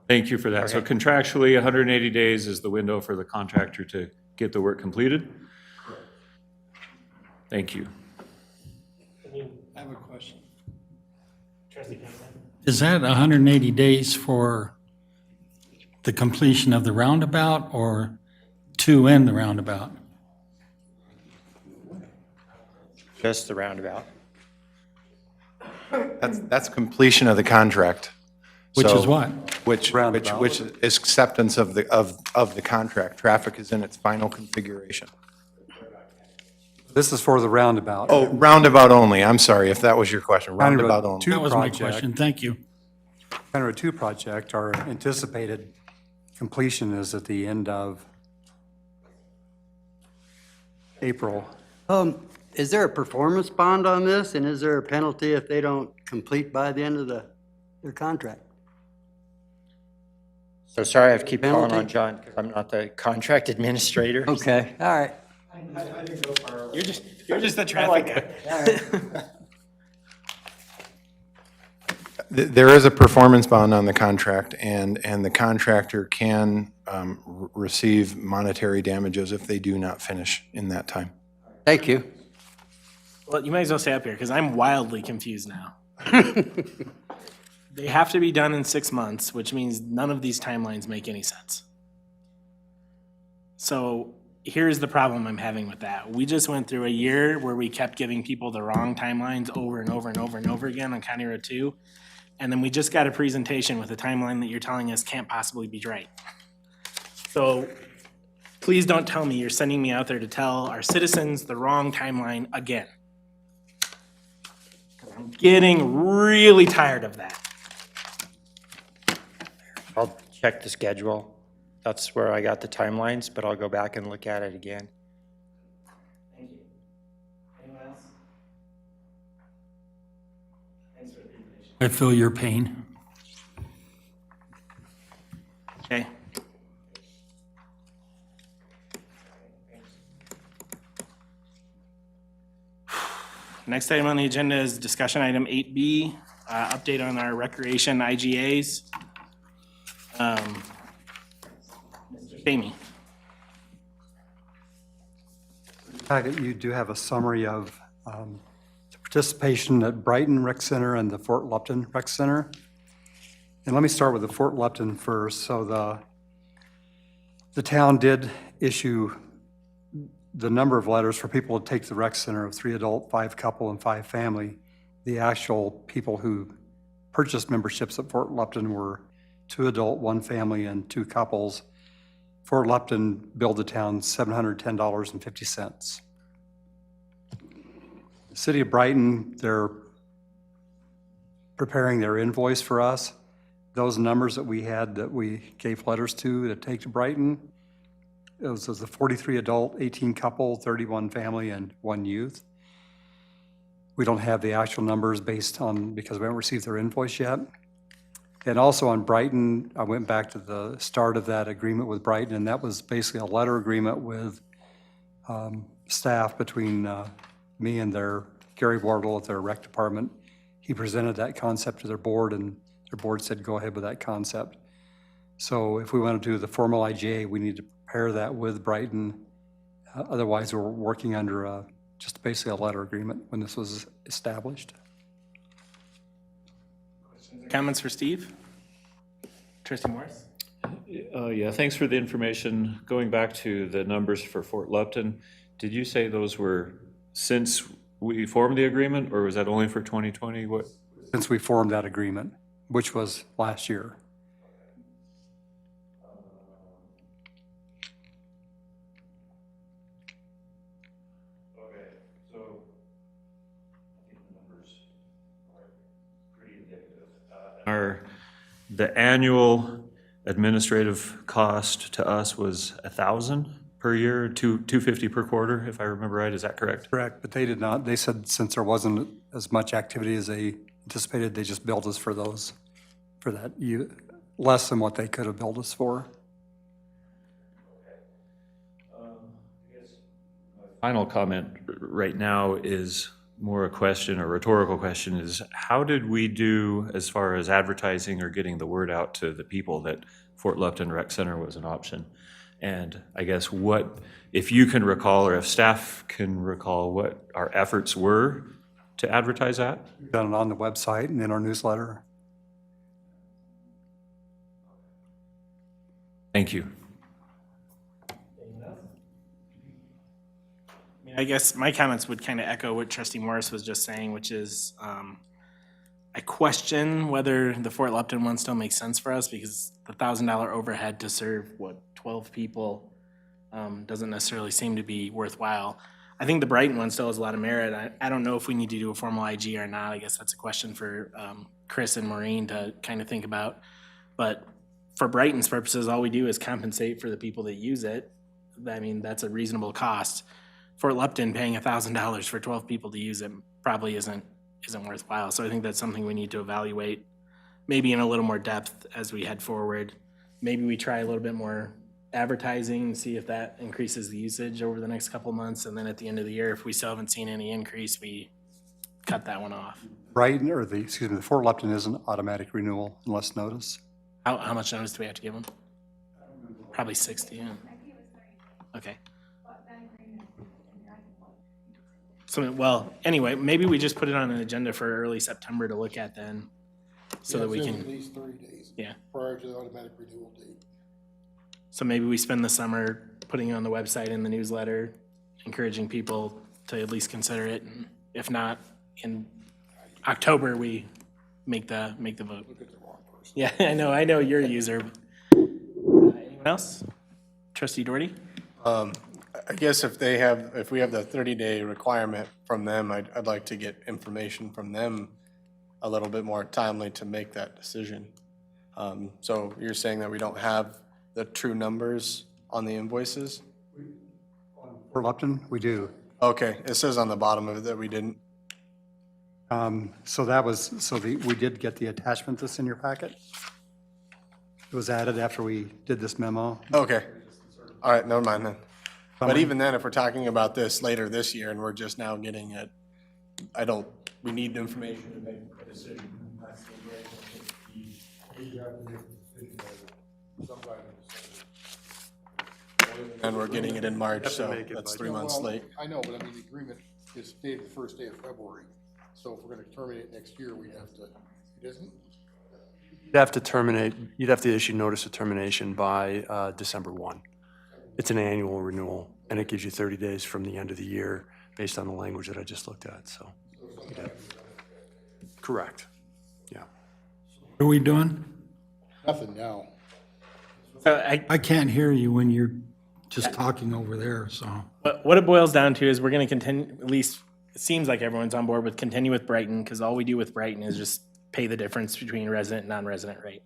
Thank you for that. So contractually, 180 days is the window for the contractor to get the work completed? Thank you. I have a question. Trustee Johnson? Is that 180 days for the completion of the roundabout or to end the roundabout? Just the roundabout. That's completion of the contract. Which So- is what? Which is acceptance of the contract. Traffic is in its final configuration. This is for the roundabout. Oh, roundabout only. I'm sorry if that was your question. County Road Roundabout only. 2 That was my project. question, thank you. County Road 2 project, our anticipated completion is at the end of April. Is there a performance bond on this, and is there a penalty if they don't complete by the end of their contract? So sorry, I have to keep calling on Penalty? John, because I'm not the contract administrator. Okay, all right. You're just the traffic guy. There is a performance bond on the contract, and the contractor can receive monetary damages if they do not finish in that time. Thank you. Well, you might as well stay up here, because I'm wildly confused now. They have to be done in 6 months, which means none of these timelines make any sense. So here's the problem I'm having with that. We just went through a year where we kept giving people the wrong timelines over and over and over and over again on County Road 2. And then we just got a presentation with a timeline that you're telling us can't possibly be right. So please don't tell me you're sending me out there to tell our citizens the wrong timeline again. 'Cause I'm getting really tired of that. I'll check the schedule. That's where I got the timelines, but I'll go back and look at it again. Thank you. Anyone else? Thanks for the information. I feel your pain. Okay. Next item on the agenda is discussion item 8B, update on our recreation IGAs. Mr. Shamey. Packet, you do have a summary of the participation at Brighton Rec Center and the Fort Lupton Rec Center. And let me start with the Fort Lupton first. So the town did issue the number of letters for people to take to the rec center of 3 adult, 5 couple, and 5 family. The actual people who purchased memberships at Fort Lupton were 2 adult, 1 family, and 2 couples. Fort Lupton billed the town $710.50. The City of Brighton, they're preparing their invoice for us. Those numbers that we had, that we gave letters to take to Brighton, it was a 43 adult, 18 couple, 31 family, and 1 youth. We don't have the actual numbers based on, because we haven't received their invoice yet. And also on Brighton, I went back to the start of that agreement with Brighton, and that was basically a letter agreement with staff between me and Gary Wardle at their rec department. He presented that concept to their board, and their board said, go ahead with that concept. So if we want to do the formal IGA, we need to prepare that with Brighton. Otherwise, we're working under just basically a letter agreement when this was established. Comments for Steve? Trustee Morris? Yeah, thanks for the information. Going back to the numbers for Fort Lupton, did you say those were since we formed the agreement, or was that only for 2020? What? Since we formed that agreement, which was last year. Okay, so I think the numbers are pretty indicative. Our the annual administrative cost to us was $1,000 per year, $250 per quarter, if I remember right. Is that correct? Correct, but they did not. They said since there wasn't as much activity as they anticipated, they just billed us for those, for that, less than what they could have billed us for. Final comment right now is more a question, a rhetorical question, is how did we do as far as advertising or getting the word out to the people that Fort Lupton Rec Center was an option? And I guess what, if you can recall, or if staff can recall, what our efforts were to advertise that? We've done it on the website and in our newsletter. Thank you. I guess my comments would kind of echo what Trustee Morris was just saying, which is I question whether the Fort Lupton one still makes sense for us, because the $1,000 overhead to serve, 12 people doesn't necessarily seem to be worthwhile. I think the Brighton one still has a lot of merit. I don't know if we need to do a formal IG or not. I guess that's a question for Chris and Maureen to kind of think about. But for Brighton's purposes, all we do is compensate for the people that use it. I mean, that's a reasonable cost. Fort Lupton paying $1,000 for 12 people to use it probably isn't worthwhile. So I think that's something we need to evaluate, maybe in a little more depth as we head forward. Maybe we try a little bit more advertising and see if that increases the usage over the next couple months. And then at the end of the year, if we still haven't seen any increase, we cut that one off. Brighton, or the Fort Lupton is an automatic renewal unless notice. How much notice do we have to give them? Probably 60, yeah. Okay. So, well, anyway, maybe we just put it on an agenda for early September to look at then, so that we can. At least 30 days. Yeah. Prior to the automatic renewal date. So maybe we spend the summer putting it on the website and the newsletter, encouraging people to at least consider it, and if not, in October, we make the vote. Look at the wrong person. Yeah, I know you're a user. Anyone else? Trustee Doherty? I guess if we have the 30-day requirement from them, I'd like to get information from them a little bit more timely to make that decision. So you're saying that we don't have the true numbers on the invoices? Fort Lupton, we do. Okay, it says on the bottom of it that we didn't. We did get the attachment that's in your packet. It was added after we did this memo. Okay, all right, never mind then. But even then, if we're talking about this later this year and we're just now getting it, we need the information to make a decision. And we're getting it in March, so that's 3 months late. I know, but I mean, the agreement is dated the first day of February. So if we're gonna terminate next year, we'd have to, it isn't? You'd have to issue notice of termination by December 1. It's an annual renewal, and it gives you 30 days from the end of the year based on the language that I just looked at, so. Correct, yeah. What are we doing? Nothing now. I can't hear you when you're just talking over there, so. But what it boils down to is we're going to continue, at least it seems like everyone's on board with continue with Brighton, because all we do with Brighton is just pay the difference between resident and non-resident rate.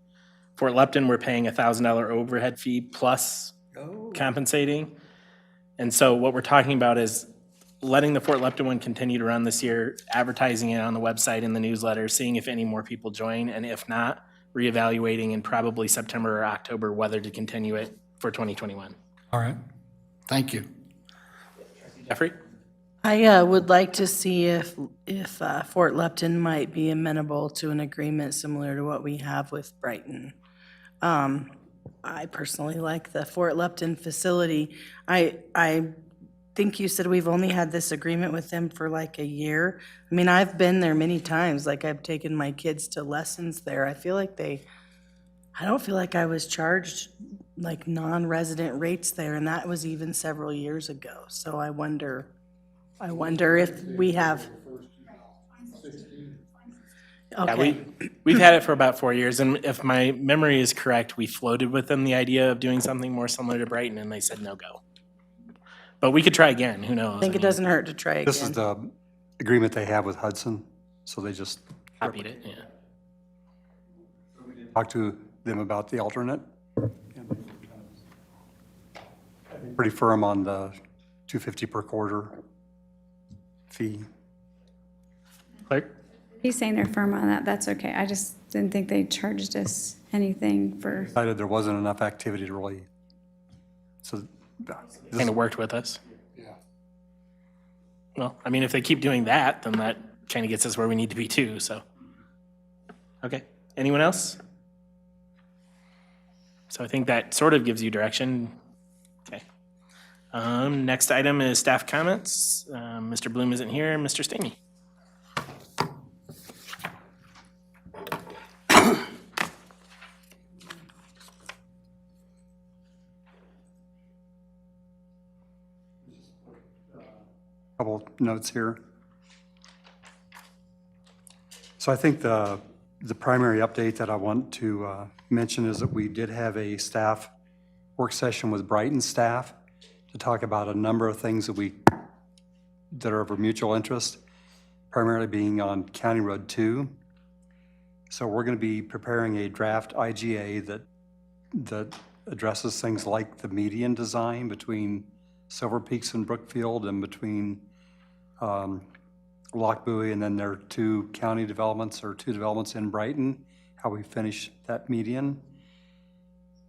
Fort Lupton, we're paying $1,000 overhead fee plus compensating. And so what we're talking about is letting the Fort Lupton one continue to run this year, advertising it on the website and the newsletter, seeing if any more people join, and if not, reevaluating in probably September or October whether to continue it for 2021. All right, thank you. Jeffrey? I would like to see if Fort Lupton might be amenable to an agreement similar to what we have with Brighton. I personally like the Fort Lupton facility. I think you said we've only had this agreement with them for like a year. I mean, I've been there many times, like I've taken my kids to lessons there. I don't feel like I was charged like non-resident rates there, and that was even several years ago. So I wonder if we have. Yeah, Okay, we've had it for about 4 years, and if my memory is correct, we floated with them the idea of doing something more similar to Brighton, and they said no go. But we could try again, who knows? I think it doesn't hurt to try This is again. the agreement they have with Hudson, so they just Copied it, yeah. talk to them about the alternate. Pretty firm on the $250 per quarter fee. Clerk? He's saying they're firm on that. That's okay. I just didn't think they charged us anything for, Decided there wasn't enough activity to really, so. Kind of worked with us. Yeah. Well, I mean, if they keep doing that, then that kind of gets us where we need to be too, so. Okay, anyone else? So I think that sort of gives you direction. Okay. Next item is staff comments. Mr. Bloom isn't here. Mr. Stamey. Couple notes here. So I think the primary update that I want to mention is that we did have a staff work session with Brighton staff to talk about a number of things that are of mutual interest, primarily being on County Road 2. So we're going to be preparing a draft IGA that addresses things like the median design between Silver Peaks and Brookfield and between Lockbuoy, and then there are two county developments or two developments in Brighton, how we finish that median.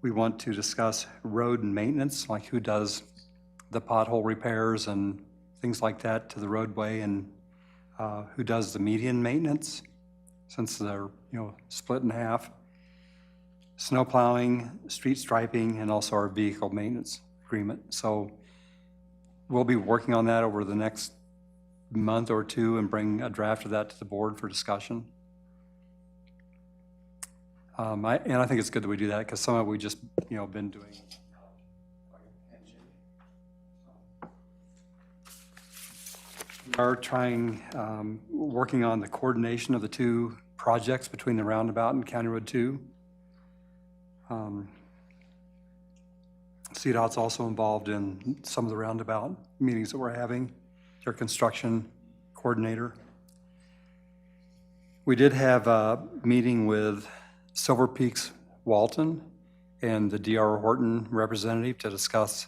We want to discuss road and maintenance, like who does the pothole repairs and things like that to the roadway, and who does the median maintenance, since they're, split in half. Snow plowing, street striping, and also our vehicle maintenance agreement. So we'll be working on that over the next month or two and bring a draft of that to the board for discussion. I think it's good that we do that, because some of it we just, been doing. We are working on the coordination of the two projects between the roundabout and County Road 2. CDOT's also involved in some of the roundabout meetings that we're having, their construction coordinator. We did have a meeting with Silver Peaks Walton and the D.R. Horton representative to discuss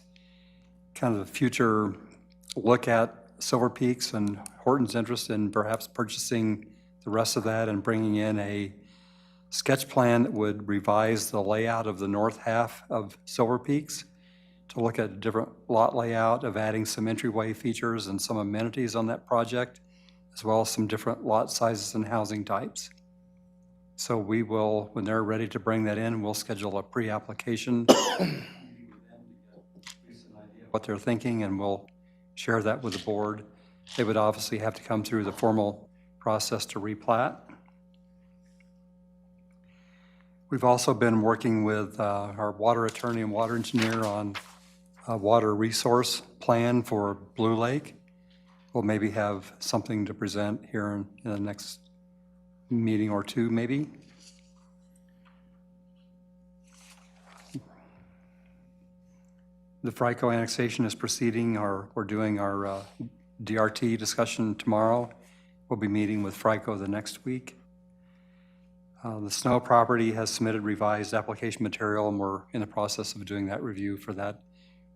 kind of the future look at Silver Peaks and Horton's interest in perhaps purchasing the rest of that and bringing in a sketch plan that would revise the layout of the north half of Silver Peaks to look at a different lot layout, of adding some entryway features and some amenities on that project, as well as some different lot sizes and housing types. So we will, when they're ready to bring that in, we'll schedule a pre-application, what they're thinking, and we'll share that with the board. They would obviously have to come through the formal process to replat. We've also been working with our water attorney and water engineer on a water resource plan for Blue Lake. We'll maybe have something to present here in the next meeting or two, maybe. The FRICO annexation is proceeding, we're doing our DRT discussion tomorrow. We'll be meeting with FRICO the next week. The Snow property has submitted revised application material, and we're in the process of doing that review for that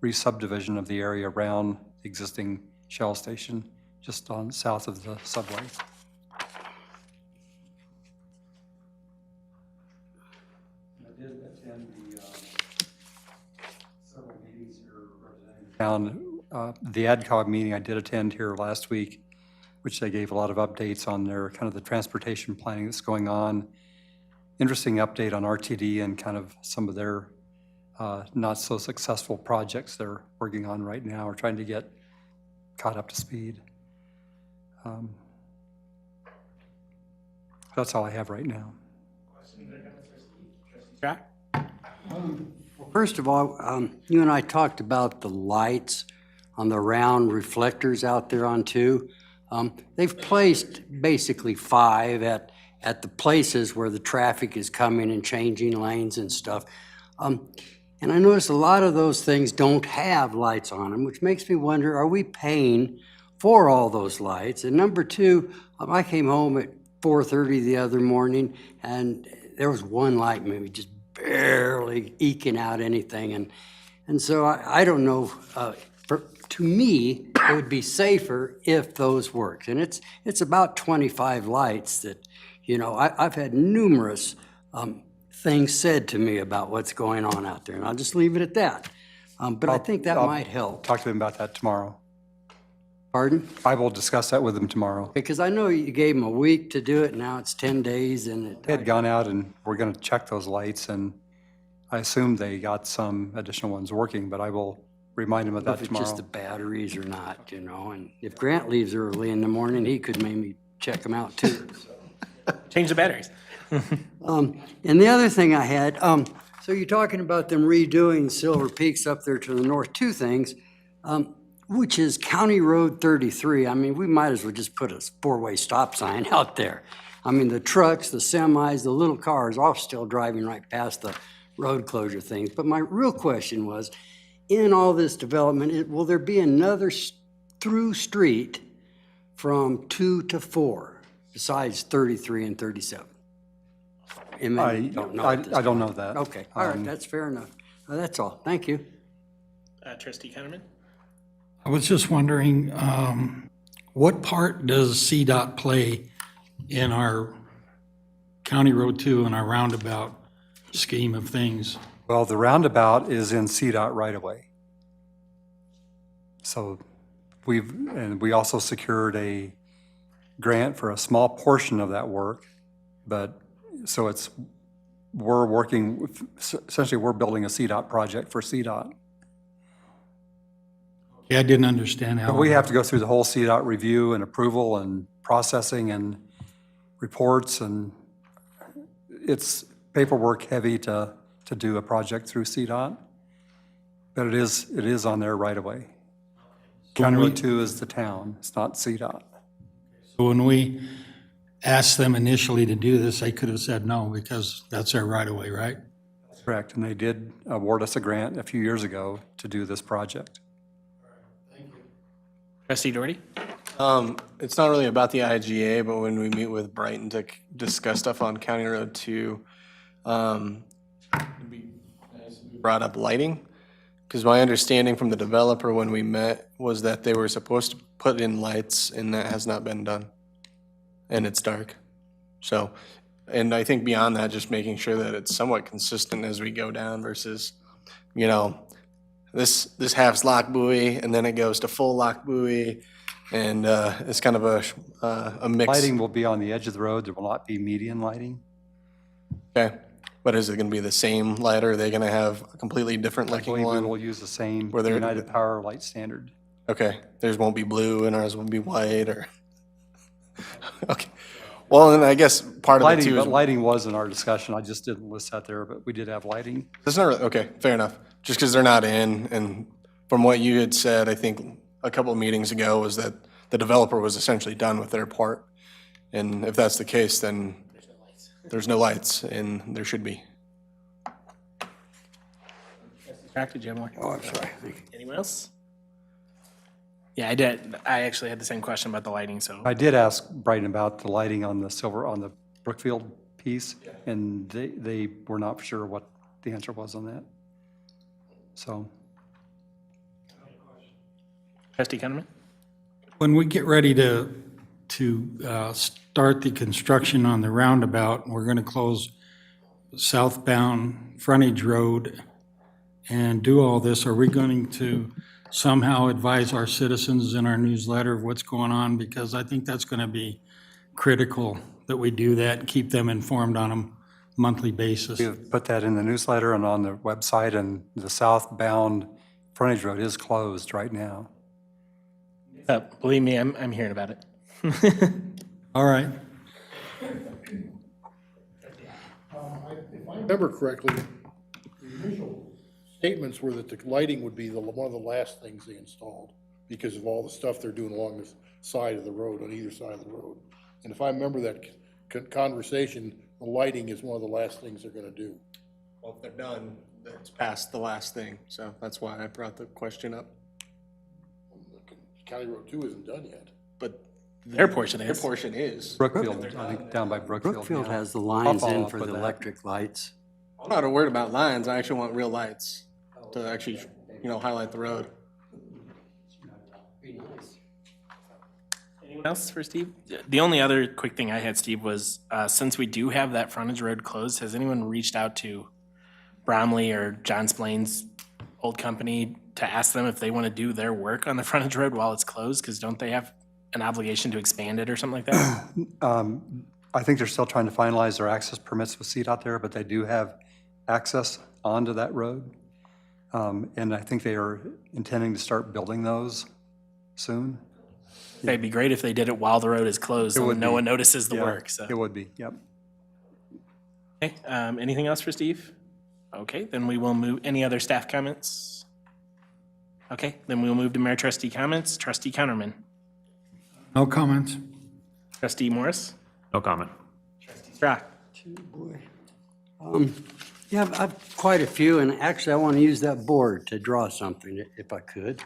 re-subdivision of the area around the existing Shell station, just on south of the subway. I did attend the several meetings here representing the town. The AdCog meeting I did attend here last week, which they gave a lot of updates on their kind of the transportation planning that's going on. Interesting update on RTD and kind of some of their not so successful projects they're working on right now or trying to get caught up to speed. That's all I have right now. Jack? First of all, you and I talked about the lights on the round reflectors out there on 2. They've placed basically 5 at the places where the traffic is coming and changing lanes and stuff. And I noticed a lot of those things don't have lights on them, which makes me wonder, are we paying for all those lights? And number 2, I came home at 4:30 the other morning, and there was one light maybe just barely eking out anything. And so I don't know, to me, it would be safer if those worked. And it's about 25 lights that, you know, I've had numerous things said to me about what's going on out there, and I'll just leave it at that. But I think that might help. Talk to them about that tomorrow. Pardon? I will discuss that with them tomorrow. Because I know you gave them a week to do it, now it's 10 days, and They had gone out and we're going to check those lights, and I assume they got some additional ones working, but I will remind them of that if it's tomorrow. just the batteries or not, you know. And if Grant leaves early in the morning, he could maybe check them out too. Change the batteries. And the other thing I had, so you're talking about them redoing Silver Peaks up there to the north, 2 things, which is County Road 33. I mean, we might as well just put a 4-way stop sign out there. I mean, the trucks, the semis, the little cars, all still driving right past the road closure things. But my real question was, in all this development, will there be another through street from 2 to 4 besides 33 and 37? I Don't know. I don't know that. Okay, all right, that's fair enough. That's all. Thank you. Trustee Kennerman? I was just wondering, what part does CDOT play in our County Road 2 and our roundabout scheme of things? Well, the roundabout is in CDOT right-of-way. So we also secured a grant for a small portion of that work, but, so we're working, essentially, we're building a CDOT project for CDOT. Yeah, I didn't understand how. But we have to go through the whole CDOT review and approval and processing and reports, and it's paperwork heavy to do a project through CDOT, but it is on their right-of-way. County Road 2 is the town, it's not CDOT. So when we asked them initially to do this, they could have said no because that's their right of way, right? Correct, and they did award us a grant a few years ago to do this project. Trustee Doherty? It's not really about the IGA, but when we meet with Brighton to discuss stuff on County Road 2, it'd be nice if we brought up lighting. Because my understanding from the developer when we met was that they were supposed to put in lights, and that has not been done. And it's dark. So, and I think beyond that, just making sure that it's somewhat consistent as we go down versus, you know, this half's lock buoy, and then it goes to full lock buoy, and it's kind of a mix. Lighting will be on the edge of the road, there will not be median lighting. Okay, but is it going to be the same light, or are they going to have a completely different I looking believe we one? will use the same Where they're- United Power light standard. Okay, theirs won't be blue and ours won't be white, or, okay. Well, and I guess part of it Lighting, too is, but lighting was in our discussion, I just didn't list that there, but we did have lighting. it's not really, okay, fair enough. Just because they're not in, and from what you had said, I think a couple of meetings ago, was that the developer was essentially done with their part. And if that's the case, then there's no lights, and there should be. Jack, did you have more? Oh, I'm sorry. Thank you. Anyone else? Yeah, I did. I actually had the same question about the lighting, so. I did ask Brighton about the lighting on the Brookfield piece, and they were not sure what the answer was on that. So, Trustee Connerman? When we get ready to start the construction on the roundabout, we're going to close southbound frontage road and do all this, are we going to somehow advise our citizens in our newsletter of what's going on? Because I think that's going to be critical that we do that and keep them informed on a monthly basis. we have put that in the newsletter and on the website, and the southbound frontage road is closed right now. Believe me, I'm hearing about it. All right. If I remember correctly, the initial statements were that the lighting would be one of the last things they installed because of all the stuff they're doing along the side of the road, on either side of the road. And if I remember that conversation, the lighting is one of the last things they're gonna do. Well, if they're done, it's past the last thing, so that's why I brought the question up. County Road 2 isn't done yet. But Their portion their is. portion is. Brookfield, I think down by Brookfield. Brookfield yeah. has the lines I'll follow in up for with the that. electric lights. I'm not worried about lines, I actually want real lights to actually, highlight the road. Anyone else for Steve? The only other quick thing I had, Steve, was since we do have that frontage road closed, has anyone reached out to Bromley or John Splain's old company to ask them if they want to do their work on the frontage road while it's closed? Because don't they have an obligation to expand it or something like that? I think they're still trying to finalize their access permits with CDOT there, but they do have access onto that road. And I think they are intending to start building those soon. It'd be great if they did it while the road is closed It and would no be. one notices the Yeah, work, so. It would be, yep. Okay, anything else for Steve? Okay, then we will move, any other staff comments? Okay, then we'll move to Mayor Trustee comments. Trustee Counterman. No comments? Trustee Morris. No comment. Strock. Yeah, I've quite a few, and actually I want to use that board to draw something, if I could,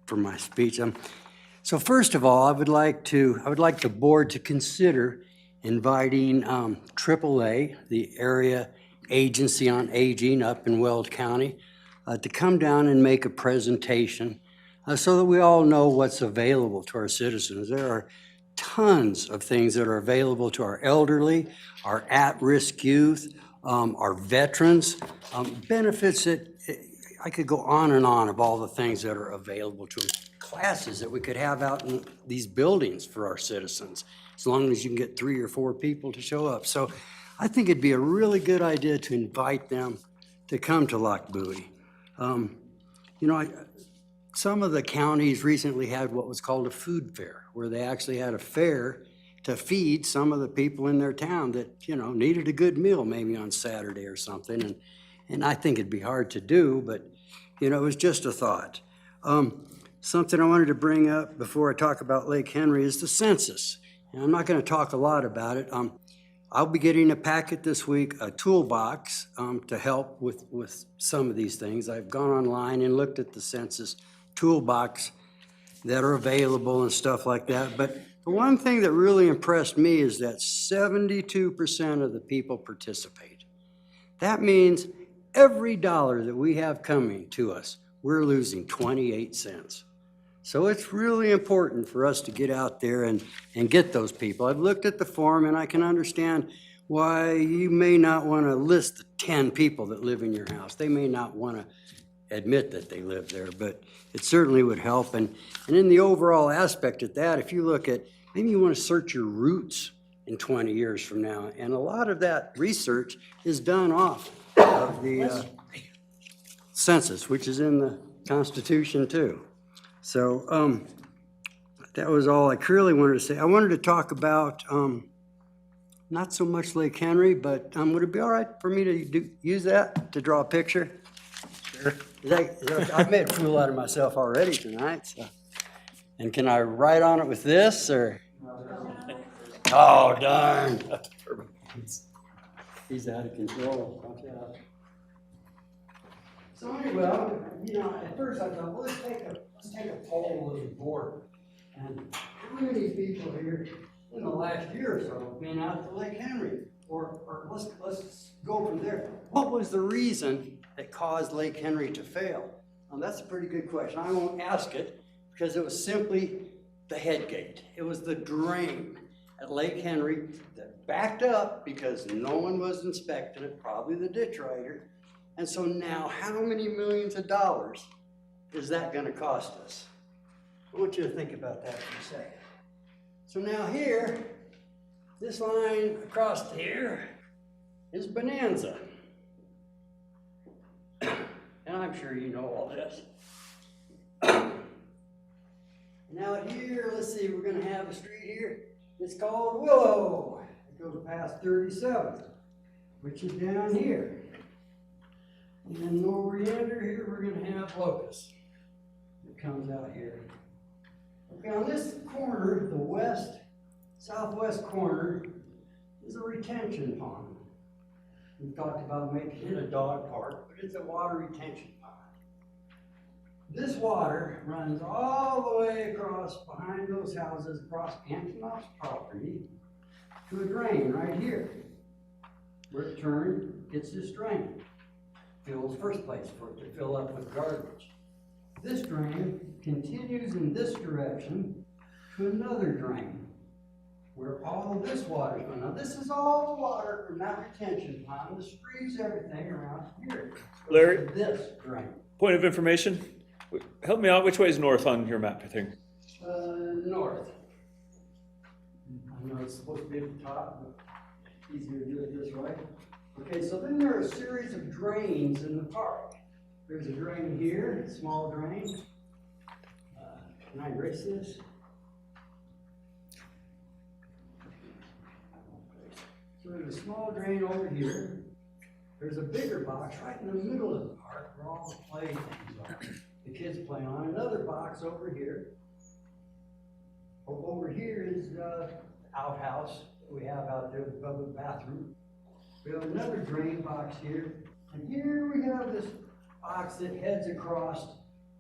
for my speech. So first of all, I would like the board to consider inviting AAA, the Area Agency on Aging up in Weld County, to come down and make a presentation so that we all know what's available to our citizens. There are tons of things that are available to our elderly, our at-risk youth, our veterans, benefits that, I could go on and on of all the things that are available to them. Classes that we could have out in these buildings for our citizens, as long as you can get 3 or 4 people to show up. So I think it'd be a really good idea to invite them to come to Loch Buoy. Some of the counties recently had what was called a food fair, where they actually had a fair to feed some of the people in their town that, needed a good meal maybe on Saturday or something. And I think it'd be hard to do, but, it was just a thought. Something I wanted to bring up before I talk about Lake Henry is the census. And I'm not going to talk a lot about it. I'll be getting a packet this week, a toolbox to help with some of these things. I've gone online and looked at the census toolbox that are available and stuff like that. But the one thing that really impressed me is that 72% of the people participate. That means every dollar that we have coming to us, we're losing 28 cents. So it's really important for us to get out there and get those people. I've looked at the form and I can understand why you may not want to list the 10 people that live in your house. They may not want to admit that they live there, but it certainly would help. And in the overall aspect of that, if you look at, maybe you want to search your roots in 20 years from now. And a lot of that research is done off of the census, which is in the Constitution too. So that was all I really wanted to say. I wanted to talk about not so much Lake Henry, but would it be all right for me to use that to draw a picture? Sure. I've made a fool out of myself already tonight. So. And can I write on it with this or? Oh, darn. He's out of control. Watch out. So anyway, at first I thought, well, let's take a poll of the board. And how many people here in the last year or so have been out to Lake Henry? Or let's go from there. What was the reason that caused Lake Henry to fail? That's a pretty good question. I won't ask it because it was simply the head gate. It was the drain at Lake Henry that backed up because no one was inspecting it, probably the ditch writer. And so now how many millions of dollars is that gonna cost us? I want you to think about that for a second. So now here, this line across here is Bonanza. And I'm sure you know all this. Now here, let's see, we're gonna have a street here. It's called Willow. It goes past 37th, which is down here. And then over yonder here, we're gonna have Locust. It comes out here. Okay, on this corner, the southwest corner, is a retention pond. We've talked about making it a dog park, but it's a water retention pond. This water runs all the way across behind those houses, across Antonoff's property, to a drain right here, where it turns, gets this drain. Fills first place for it to fill up with garbage. This drain continues in this direction to another drain, where all this water is going. Now this is all the water from that retention pond, the streams, everything around here. Larry? This drain. Point of information, help me out, which way is north on your map, I think? North. I know it's supposed to be at the top, but easier to do it this way. Okay, so then there are a series of drains in the park. There's a drain here, a small drain. Can I erase this? So there's a small drain over here. There's a bigger box right in the middle of the park where all the play things are. The kids play on. Another box over here. Over here is the outhouse that we have out there, the public bathroom. We have another drain box here. And here we have this box that heads across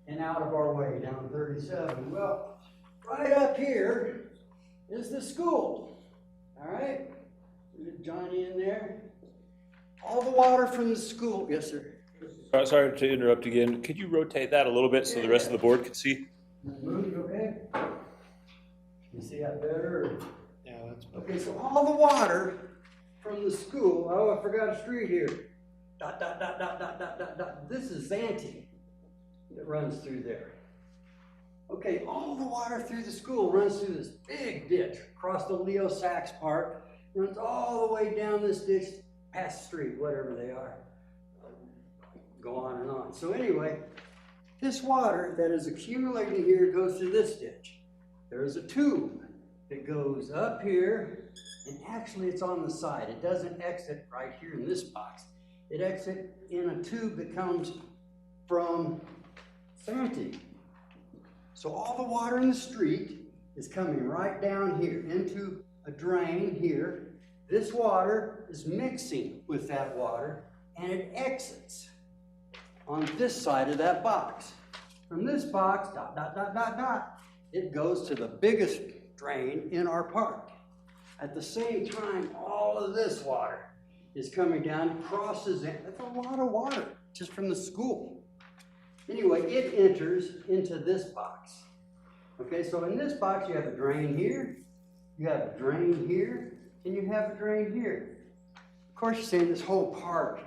and out of our way down 37. Well, right up here is the school. All right? Johnny in there. All the water from the school. Yes, sir. Sorry to interrupt again. Could you rotate that a little bit so the rest of the board could see? Move, okay? You see that better? Yeah, that's. Okay, so all the water from the school, oh, I forgot a street here. Dot, dot, dot, dot, dot, dot, dot, dot. This is Zante that runs through there. Okay, all the water through the school runs through this big ditch across the Leo Sachs Park, runs all the way down this ditch, past the street, whatever they are. Go on and on. So anyway, this water that is accumulating here goes to this ditch. There is a tube that goes up here, and actually it's on the side. It doesn't exit right here in this box. It exits in a tube that comes from Santee. So all the water in the street is coming right down here into a drain here. This water is mixing with that water, and it exits on this side of that box. From this box, dot, dot, dot, dot, dot, it goes to the biggest drain in our park. At the same time, all of this water is coming down, crosses in. That's a lot of water just from the school. Anyway, it enters into this box. Okay, so in this box, you have a drain here, you have a drain here, and you have a drain here. Of course, you're saying this whole park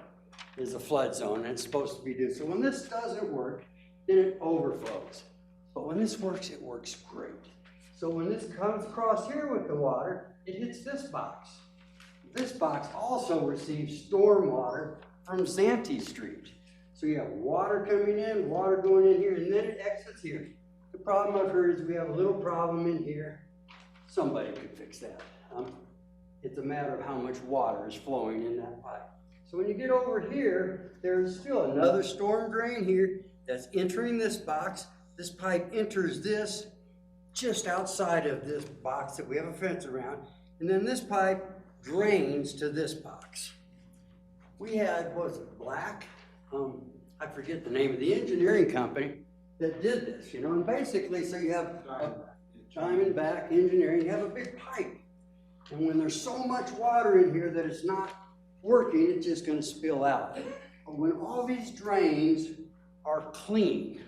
is a flood zone, and it's supposed to be due. So when this doesn't work, then it overflows. But when this works, it works great. So when this comes across here with the water, it hits this box. This box also receives storm water from Santee Street. So you have water coming in, water going in here, and then it exits here. The problem I've heard is we have a little problem in here. Somebody could fix that. It's a matter of how much water is flowing in that pipe. So when you get over here, there's still another storm drain here that's entering this box. This pipe enters this just outside of this box that we have a fence around. And then this pipe drains to this box. We had, what was it, black I forget the name of the engineering company that did this, you know, and basically, so you have Diamondback Engineering, you have a big pipe. And when there's so much water in here that it's not working, it's just gonna spill out. But when all these drains are clean,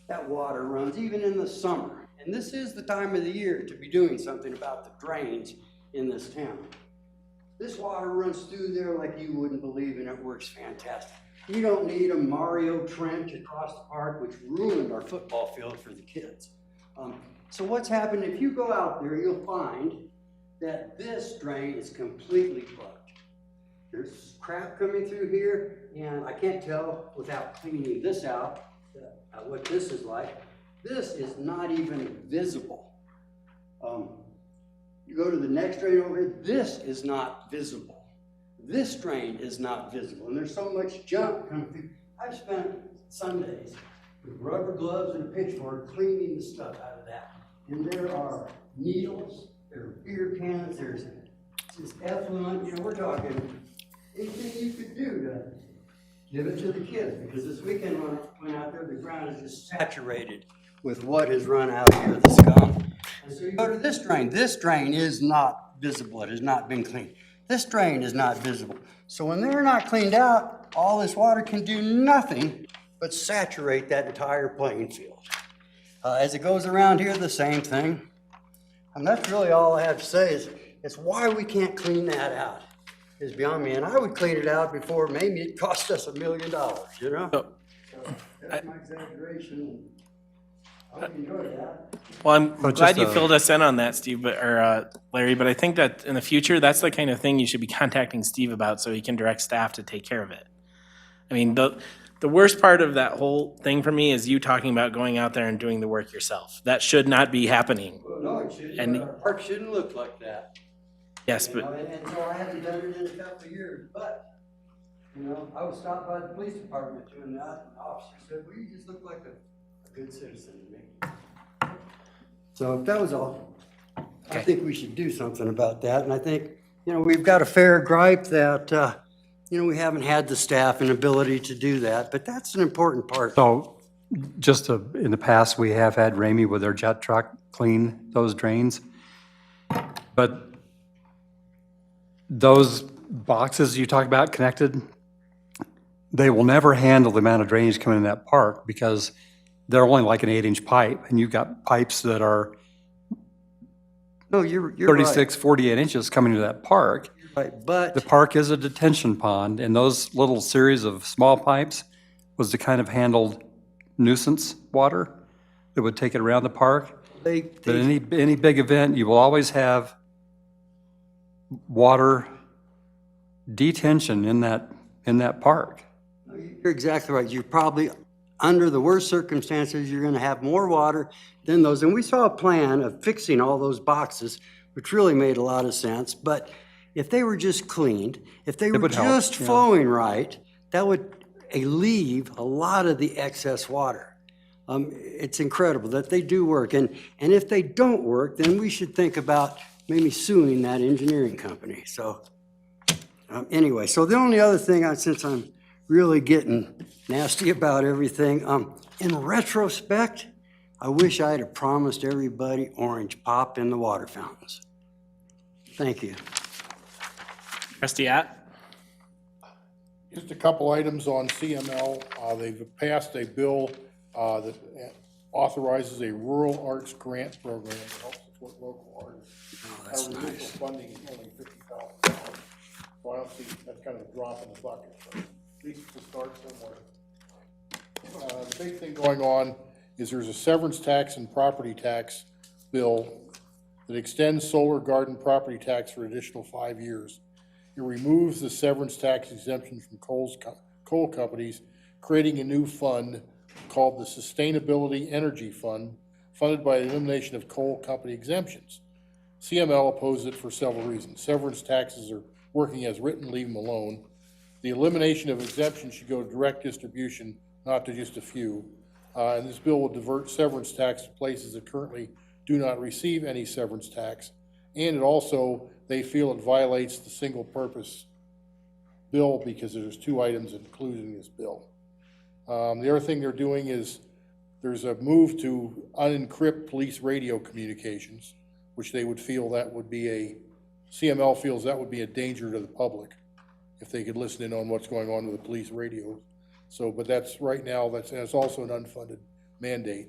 that water runs even in the summer. And this is the time of the year to be doing something about the drains in this town. This water runs through there like you wouldn't believe, and it works fantastic. You don't need a Mario trench across the park, which ruined our football field for the kids. So what's happened, if you go out there, you'll find that this drain is completely plugged. There's crap coming through here, and I can't tell without cleaning this out what this is like. This is not even visible. You go to the next drain over here, this is not visible. This drain is not visible, and there's so much junk coming through. I've spent Sundays with rubber gloves and a pitchfork cleaning the stuff out of that. And there are needles, there are beer cans, there's this effluent, you know, we're talking anything you could do to give it to the kids, because this weekend when I went out there, the ground is just saturated with what has run out here, the scum. And so you go to this drain is not visible, it has not been cleaned. This drain is not visible. So when they're not cleaned out, all this water can do nothing but saturate that entire playing field. As it goes around here, the same thing. And that's really all I have to say is why we can't clean that out is beyond me. And I would clean it out before maybe it cost us $1 million, you know? So that's my exaggeration. I enjoy that. Well, I'm glad you filled us in on that, Steve, Larry, but I think that in the future, that's the kind of thing you should be contacting Steve about so he can direct staff to take care of it. I mean, the worst part of that whole thing for me is you talking about going out there and doing the work yourself. That should not be happening. Well, no, it shouldn't. Our park shouldn't look like that. Yes, You know, but and so I haven't done it in a couple of years, but, you know, I was stopped by the police department doing that, and the officer said, well, you just look like a good citizen to me. So that was all. I think we should do something about that, and I think, you know, we've got a fair gripe that, you know, we haven't had the staff and ability to do that, but that's an important part. So in the past, we have had Ramey with their jet truck clean those drains. But those boxes you talk about connected, they will never handle the amount of drainage coming in that park because they're only like an 8-inch pipe, and you've got pipes that are No, you're 36, 48 inches coming into that park. right, but. The park is a detention pond, and those little series of small pipes was to kind of handle nuisance water that would take it around the park. But any big event, you will always have water detention in that park. You're exactly right. You're probably, under the worst circumstances, you're gonna have more water than those. And we saw a plan of fixing all those boxes, which really made a lot of sense. But if they were just cleaned, if they were would help, just yeah. flowing right, that would alleviate a lot of the excess water. It's incredible that they do work. And if they don't work, then we should think about maybe suing that engineering company. So anyway, so the only other thing, since I'm really getting nasty about everything, in retrospect, I wish I had promised everybody orange pop in the water fountains. Thank you. Trustee At? Just a couple items on CML. They've passed a bill that authorizes a rural arts grant program to help support local artists. That's Our initial nice. funding is only $50,000. So I don't see, that's kind of a drop in the bucket, but at least to start somewhere. The big thing going on is there's a severance tax and property tax bill that extends solar garden property tax for an additional 5 years. It removes the severance tax exemption from coal companies, creating a new fund called the Sustainability Energy Fund, funded by the elimination of coal company exemptions. CML opposes it for several reasons. Severance taxes are working as written, leave them alone. The elimination of exemptions should go to direct distribution, not to just a few. And this bill will divert severance tax to places that currently do not receive any severance tax. And it also, they feel it violates the single purpose bill because there's 2 items included in this bill. The other thing they're doing is, there's a move to unencrypt police radio communications, which they would feel that would be CML feels that would be a danger to the public if they could listen in on what's going on with the police radio. So, but that's right now, and it's also an unfunded mandate.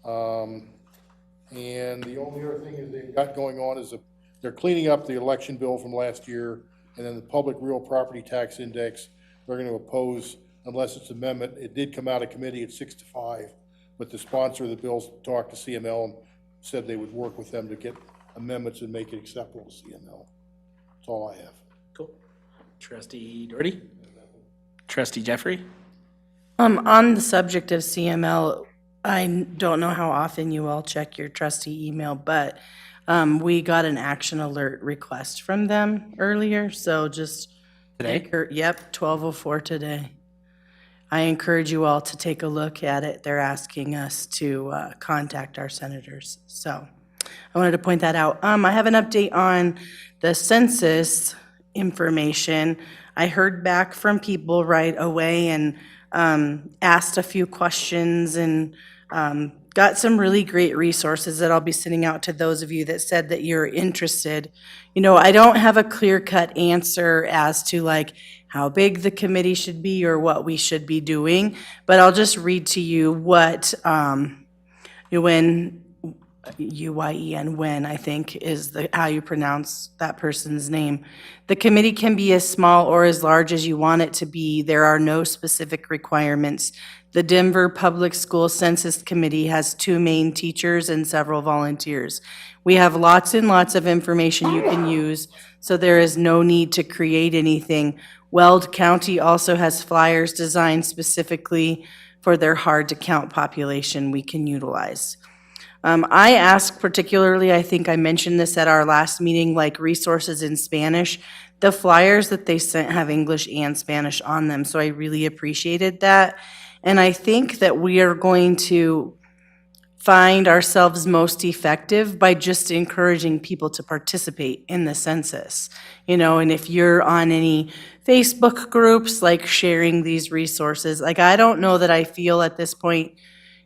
And the only other thing is they've got going on is they're cleaning up the election bill from last year, and then the public real property tax index, they're gonna oppose unless it's amendment. It did come out of committee at 6-5, but the sponsor of the bills talked to CML and said they would work with them to get amendments and make it acceptable to CML. That's all I have. Cool. Trustee Doherty? Trustee Jeffrey? On the subject of CML, I don't know how often you all check your trustee email, but we got an action alert request from them earlier, so just. Today? Yep, 12:04 today. I encourage you all to take a look at it. They're asking us to contact our senators, so I wanted to point that out. I have an update on the census information. I heard back from people right away and asked a few questions and got some really great resources that I'll be sending out to those of you that said that you're interested. You know, I don't have a clear-cut answer as to like how big the committee should be or what we should be doing, but I'll just read to you what Wen, I think, is how you pronounce that person's name. The committee can be as small or as large as you want it to be. There are no specific requirements. The Denver Public School Census Committee has 2 main teachers and several volunteers. We have lots and lots of information you can use, so there is no need to create anything. Weld County also has flyers designed specifically for their hard-to-count population we can utilize. I asked particularly, I think I mentioned this at our last meeting, like resources in Spanish. The flyers that they sent have English and Spanish on them, so I really appreciated that. And I think that we are going to find ourselves most effective by just encouraging people to participate in the census. You know, and if you're on any Facebook groups, like sharing these resources, like I don't know that I feel at this point,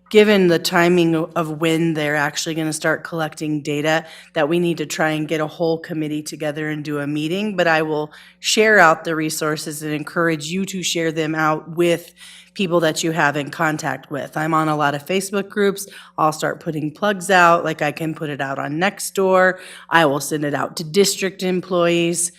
given the timing of when they're actually going to start collecting data, that we need to try and get a whole committee together and do a meeting, but I will share out the resources and encourage you to share them out with people that you have in contact with. I'm on a lot of Facebook groups. I'll start putting plugs out, like I can put it out on Nextdoor. I will send it out to district employees.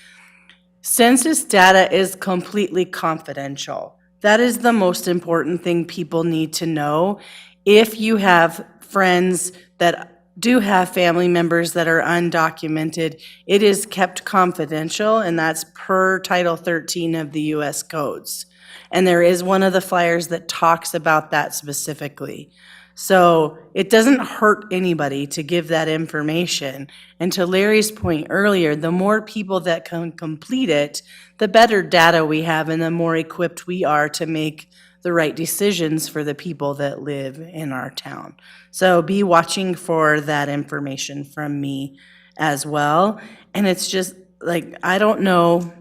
Census data is completely confidential. That is the most important thing people need to know. If you have friends that do have family members that are undocumented, it is kept confidential, and that's per Title 13 of the U.S. codes. And there is one of the flyers that talks about that specifically. So it doesn't hurt anybody to give that information. And to Larry's point earlier, the more people that can complete it, the better data we have and the more equipped we are to make the right decisions for the people that live in our town. So be watching for that information from me as well. And it's just like, I don't know,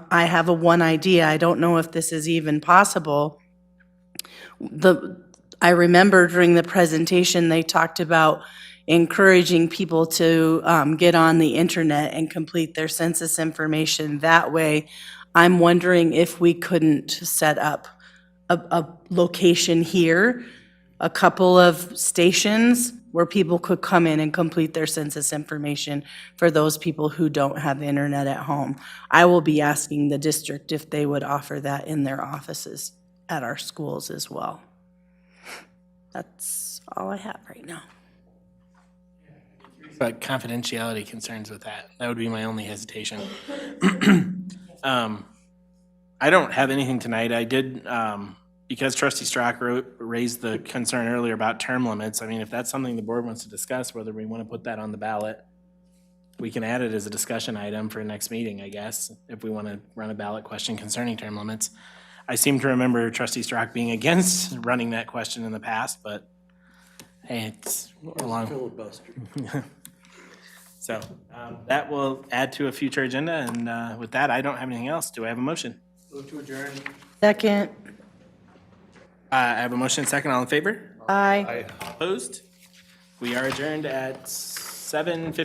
I have one idea. I don't know if this is even possible. I remember during the presentation, they talked about encouraging people to get on the internet and complete their census information that way. I'm wondering if we couldn't set up a location here, a couple of stations where people could come in and complete their census information for those people who don't have internet at home. I will be asking the district if they would offer that in their offices at our schools as well. That's all I have right now. But confidentiality concerns with that. That would be my only hesitation. I don't have anything tonight. I did, because Trustee Strock raised the concern earlier about term limits. I mean, if that's something the board wants to discuss, whether we want to put that on the ballot, we can add it as a discussion item for next meeting, I guess, if we want to run a ballot question concerning term limits. I seem to remember Trustee Strock being against running that question in the past, but hey, it's a long Filibuster. So that will add to a future agenda, and with that, I don't have anything else. Do I have a motion? Move to adjourn. Second. I have a motion and second. All in favor? Aye. Opposed? We are adjourned at 7:50.